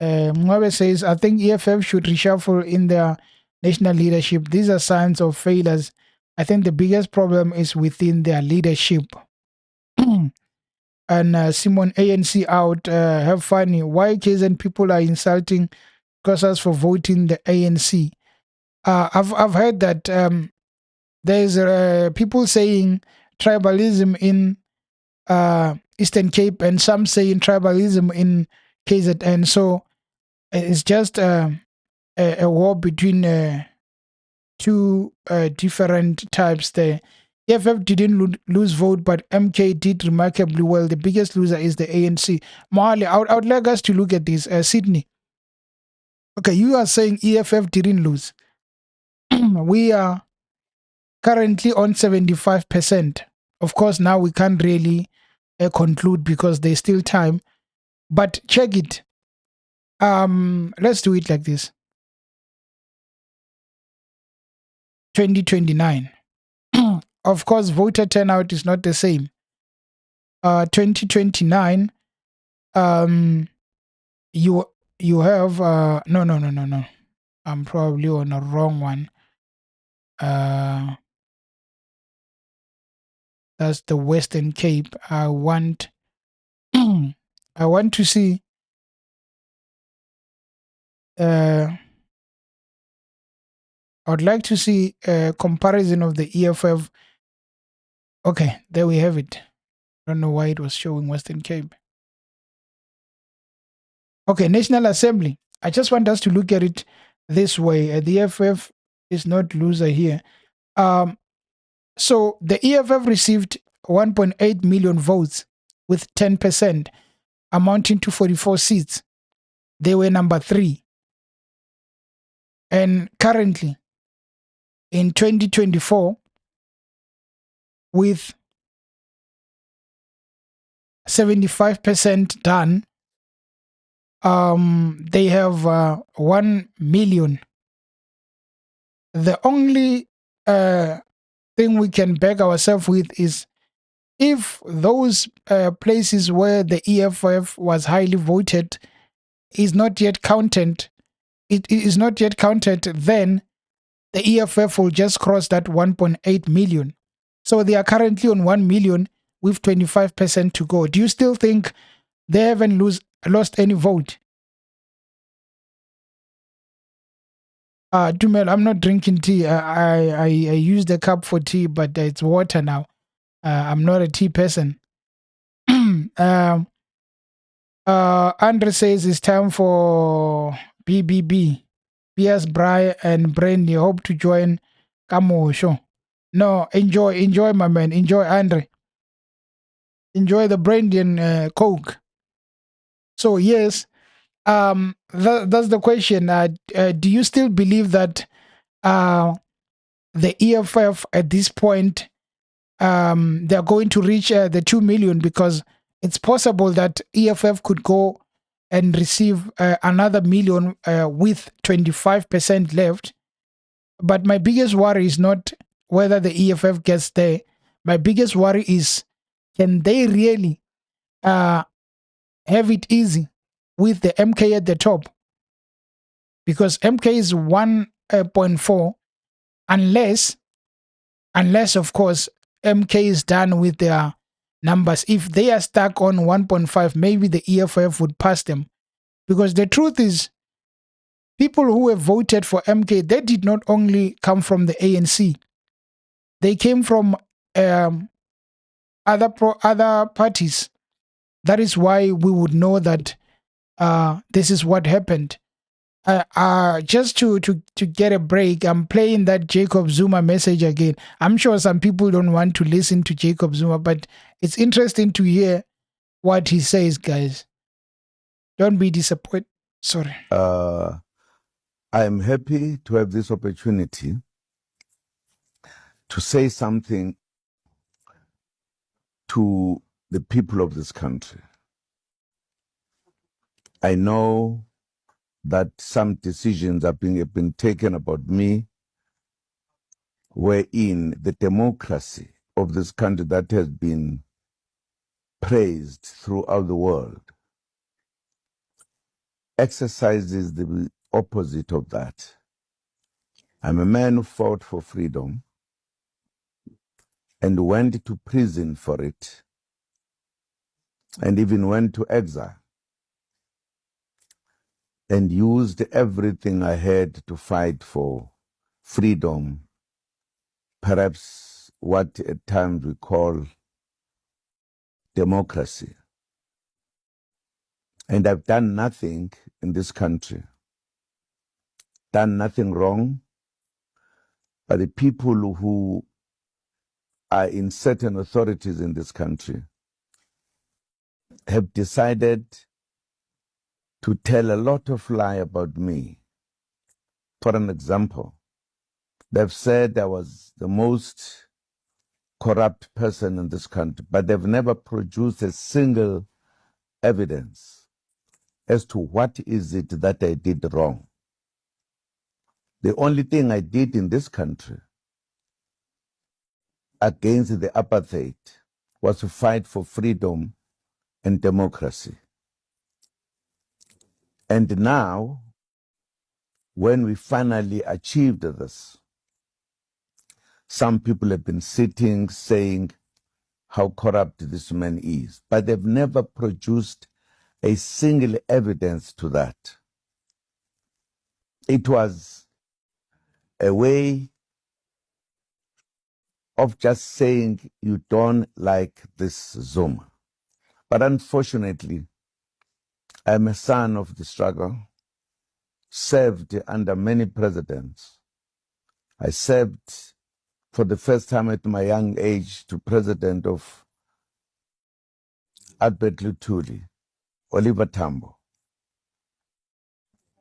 Mwabe says, I think EFF should reshuffle in their national leadership. These are signs of failures. I think the biggest problem is within their leadership. And Simon, ANC out, have funny. Why KZN people are insulting Kossas for voting the ANC? I've heard that there's people saying tribalism in Eastern Cape and some saying tribalism in KZN. So it's just a war between two different types there. EFF didn't lose vote, but MK did remarkably well. The biggest loser is the ANC. Mohale, I would like us to look at this. Sydney. Okay, you are saying EFF didn't lose. We are currently on 75%. Of course, now we can't really conclude because there's still time. But check it. Let's do it like this. 2029. Of course, voter turnout is not the same. 2029, you have no. I'm probably on a wrong one. That's the Western Cape. I want to see I would like to see a comparison of the EFF. Okay, there we have it. I don't know why it was showing Western Cape. Okay, National Assembly. I just want us to look at it this way. The EFF is not loser here. So the EFF received 1.8 million votes with 10%, amounting to 44 seats. They were number 3. And currently, in 2024, with 75% done, they have 1 million. The only thing we can back ourselves with is if those places where the EFF was highly voted is not yet counted, it is not yet counted, then the EFF will just cross that 1.8 million. So they are currently on 1 million with 25% to go. Do you still think they haven't lost any vote? Dumel, I'm not drinking tea. I used a cup for tea, but it's water now. I'm not a tea person. Andre says it's time for BBB. PS Bry and Brandy hope to join Kamo show. No, enjoy, my man. Enjoy, Andre. Enjoy the Brandy and Coke. So yes, that's the question. Do you still believe that the EFF at this point they're going to reach the 2 million? Because it's possible that EFF could go and receive another million with 25% left. But my biggest worry is not whether the EFF gets there. My biggest worry is, can they really have it easy with the MK at the top? Because MK is 1.4 unless of course MK is done with their numbers. If they are stuck on 1.5, maybe the EFF would pass them. Because the truth is, people who have voted for MK, they did not only come from the ANC. They came from other parties. That is why we would know that this is what happened. Just to get a break, I'm playing that Jacob Zuma message again. I'm sure some people don't want to listen to Jacob Zuma, but it's interesting to hear what he says, guys. Don't be disappointed. Sorry. I'm happy to have this opportunity to say something to the people of this country. I know that some decisions have been taken about me, wherein the democracy of this country that has been praised throughout the world exercises the opposite of that. I'm a man who fought for freedom and went to prison for it, and even went to exile, and used everything I had to fight for freedom, perhaps what at times we call democracy. And I've done nothing in this country, done nothing wrong, but the people who are in certain authorities in this country have decided to tell a lot of lie about me. For an example, they've said I was the most corrupt person in this country, but they've never produced a single evidence as to what is it that I did wrong. The only thing I did in this country against the apartheid was to fight for freedom and democracy. And now, when we finally achieved this, some people have been sitting saying how corrupt this man is, but they've never produced a single evidence to that. It was a way of just saying you don't like this Zuma. But unfortunately, I'm a son of the struggle, served under many presidents. I served for the first time at my young age to President of Albert Lutuli, Oliver Tambo,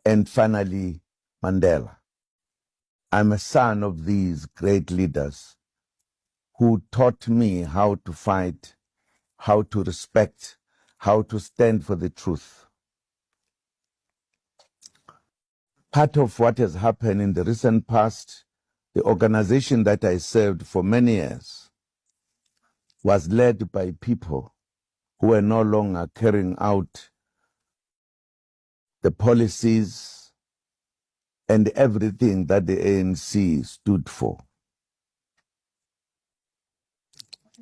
and finally Mandela. I'm a son of these great leaders who taught me how to fight, how to respect, how to stand for the truth. Part of what has happened in the recent past, the organization that I served for many years was led by people who were no longer carrying out the policies and everything that the ANC stood for.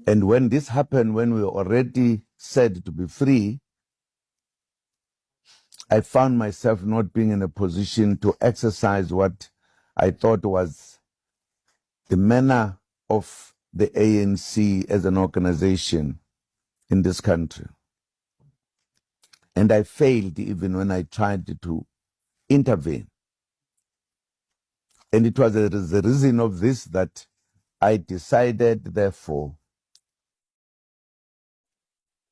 And when this happened, when we were already said to be free, I found myself not being in a position to exercise what I thought was the manner of the ANC as an organization in this country. And I failed even when I tried to intervene. And it was the reason of this that I decided, therefore,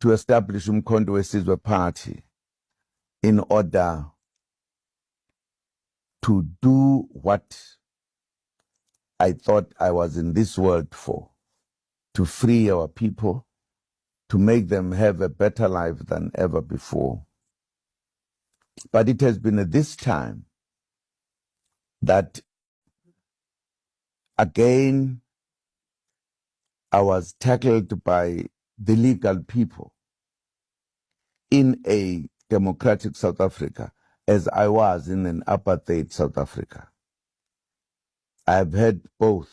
to establish Umkhonto weSizwe Party in order to do what I thought I was in this world for, to free our people, to make them have a better life than ever before. But it has been at this time that, again, I was tackled by the legal people in a democratic South Africa, as I was in an apartheid South Africa. I've had both.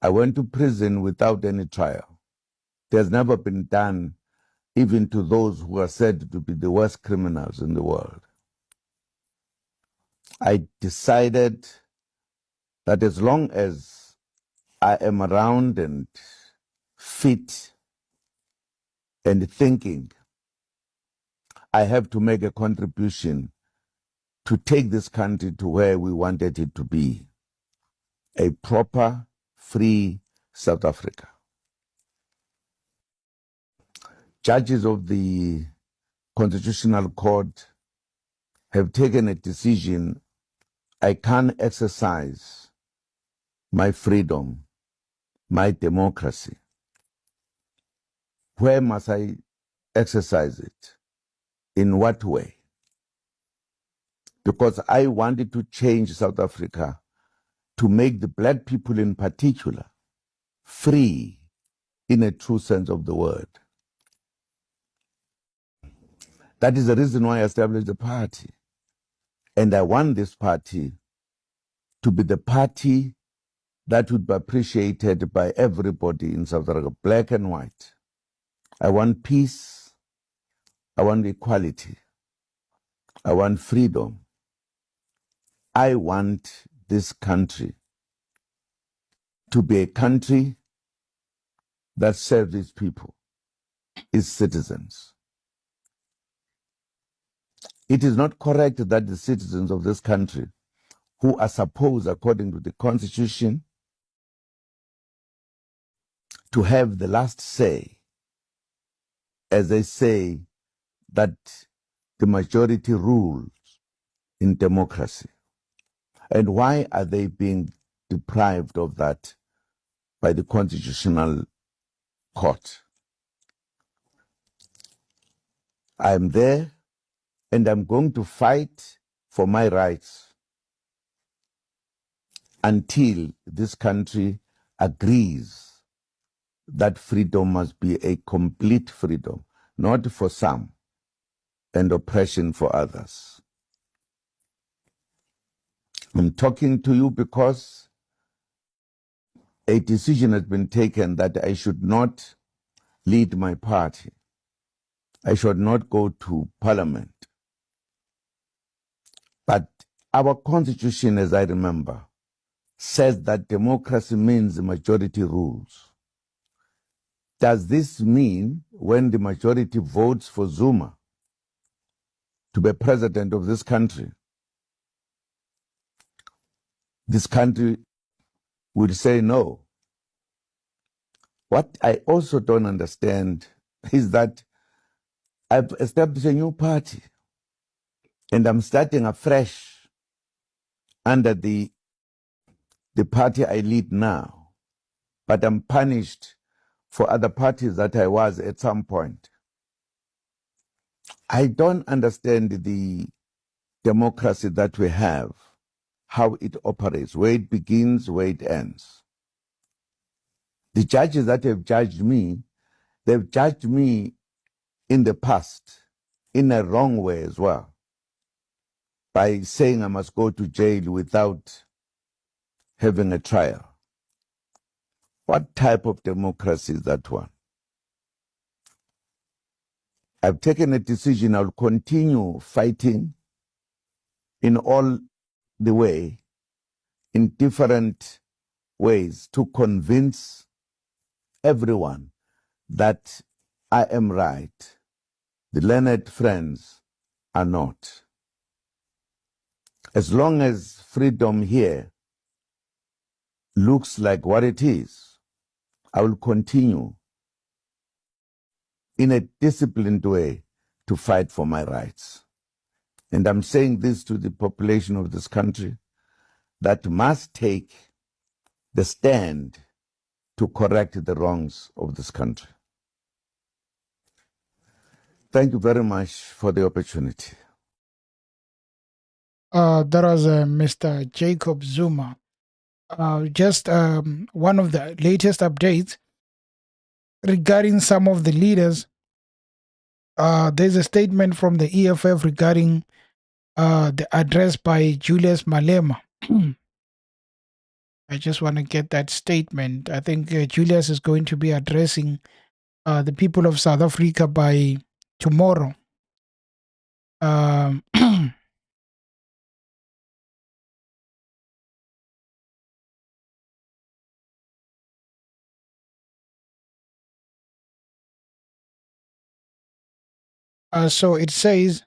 I went to prison without any trial. It has never been done even to those who are said to be the worst criminals in the world. I decided that as long as I am around and fit and thinking, I have to make a contribution to take this country to where we wanted it to be, a proper, free South Africa. Judges of the Constitutional Court have taken a decision. I can't exercise my freedom, my democracy. Where must I exercise it? In what way? Because I wanted to change South Africa to make the black people in particular free in a true sense of the word. That is the reason why I established the party. And I want this party to be the party that would be appreciated by everybody in South Africa, black and white. I want peace. I want equality. I want freedom. I want this country to be a country that serves its people, its citizens. It is not correct that the citizens of this country, who are supposed, according to the Constitution, to have the last say, as they say, that the majority rules in democracy. And why are they being deprived of that by the Constitutional Court? I'm there and I'm going to fight for my rights until this country agrees that freedom must be a complete freedom, not for some and oppression for others. I'm talking to you because a decision has been taken that I should not lead my party. I should not go to parliament. But our constitution, as I remember, says that democracy means the majority rules. Does this mean when the majority votes for Zuma to be president of this country would say no? What I also don't understand is that I've established a new party and I'm starting afresh under the party I lead now, but I'm punished for other parties that I was at some point. I don't understand the democracy that we have, how it operates, where it begins, where it ends. The judges that have judged me, they've judged me in the past in a wrong way as well, by saying I must go to jail without having a trial. What type of democracy is that one? I've taken a decision. I'll continue fighting in all the way, in different ways, to convince everyone that I am right. The learned friends are not. As long as freedom here looks like what it is, I will continue in a disciplined way to fight for my rights. And I'm saying this to the population of this country that must take the stand to correct the wrongs of this country. Thank you very much for the opportunity. That was Mr. Jacob Zuma. Just one of the latest updates regarding some of the leaders. There's a statement from the EFF regarding the address by Julius Malema. I just want to get that statement. I think Julius is going to be addressing the people of South Africa by tomorrow. So it says,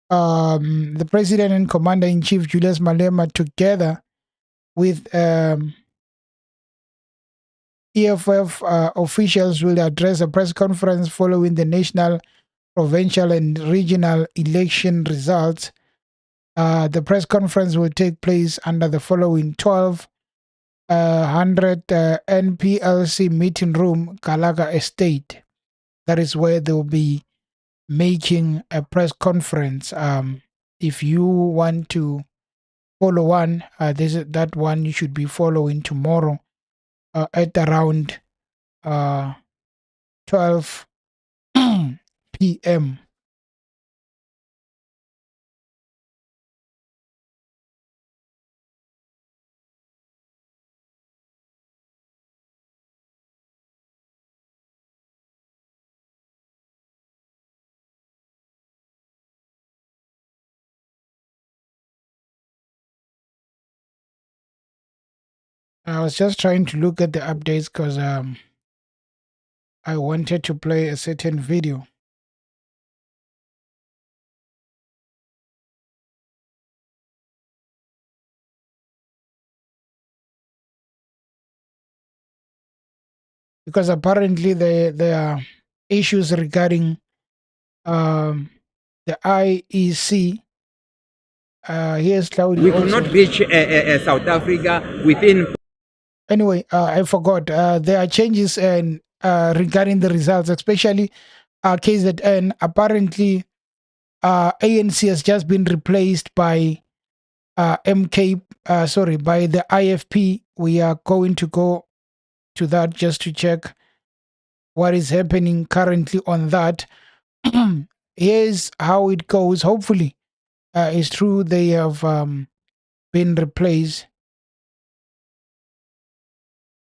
the President and Commander-in-Chief Julius Malema, together with EFF officials, will address a press conference following the national, provincial, and regional election results. The press conference will take place under the following 1200 NPLC meeting room, Kalaga Estate. That is where they will be making a press conference. If you want to follow one, that one you should be following tomorrow at around 12 p.m. I was just trying to look at the updates because I wanted to play a certain video. Because apparently there are issues regarding the IEC. Here's Claudio. We could not reach South Africa within. Anyway, I forgot. There are changes regarding the results, especially KZN. Apparently, ANC has just been replaced by by the IFP. We are going to go to that just to check what is happening currently on that. Here's how it goes. Hopefully, it's true they have been replaced.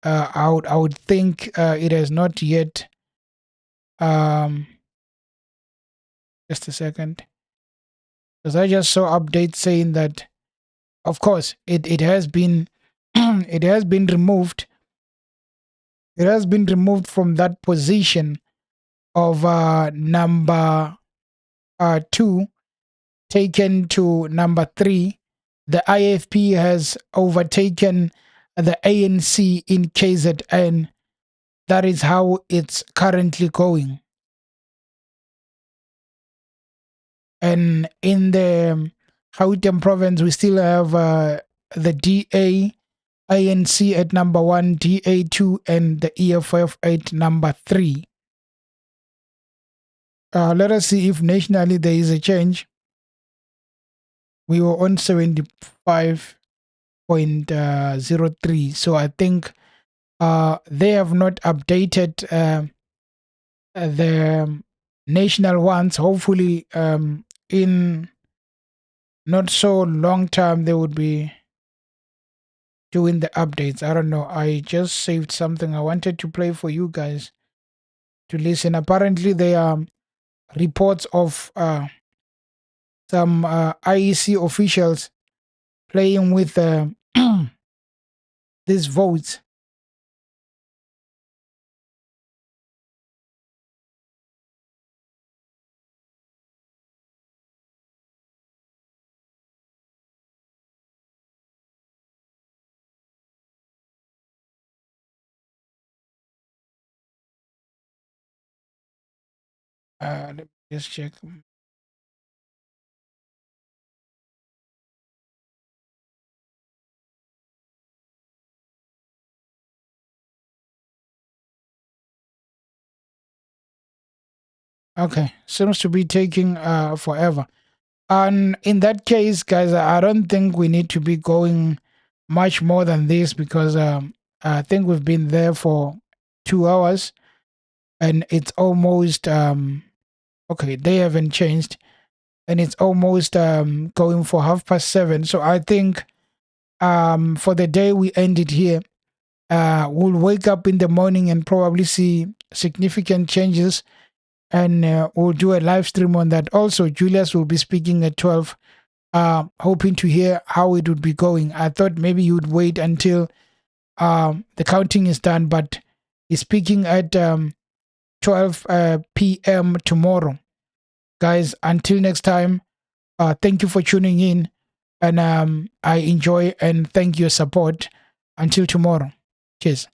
I would think it has not yet. Um, just a second, because I just saw updates saying that, of course, it has been it has been removed. It has been removed from that position of number 2, taken to number 3. The IFP has overtaken the ANC in KZN. That is how it's currently going. And in the Gauteng province, we still have the DA, ANC at number 1, DA2, and the EFF at number 3. Let us see if nationally there is a change. We were on 75.03. So I think they have not updated the national ones. Hopefully, in not so long time, they would be doing the updates. I don't know. I just saved something I wanted to play for you guys to listen. Apparently, there are reports of some IEC officials playing with these votes. Let me just check. Okay, seems to be taking forever. And in that case, guys, I don't think we need to be going much more than this because I think we've been there for 2 hours and it's almost okay, they haven't changed and it's almost going for 7:30. So I think for the day we end it here. We'll wake up in the morning and probably see significant changes and we'll do a live stream on that. Also, Julius will be speaking at 12, hoping to hear how it would be going. I thought maybe you would wait until the counting is done, but he's speaking at 12 p.m. tomorrow. Guys, until next time, thank you for tuning in and I enjoy and thank your support. Until tomorrow. Cheers.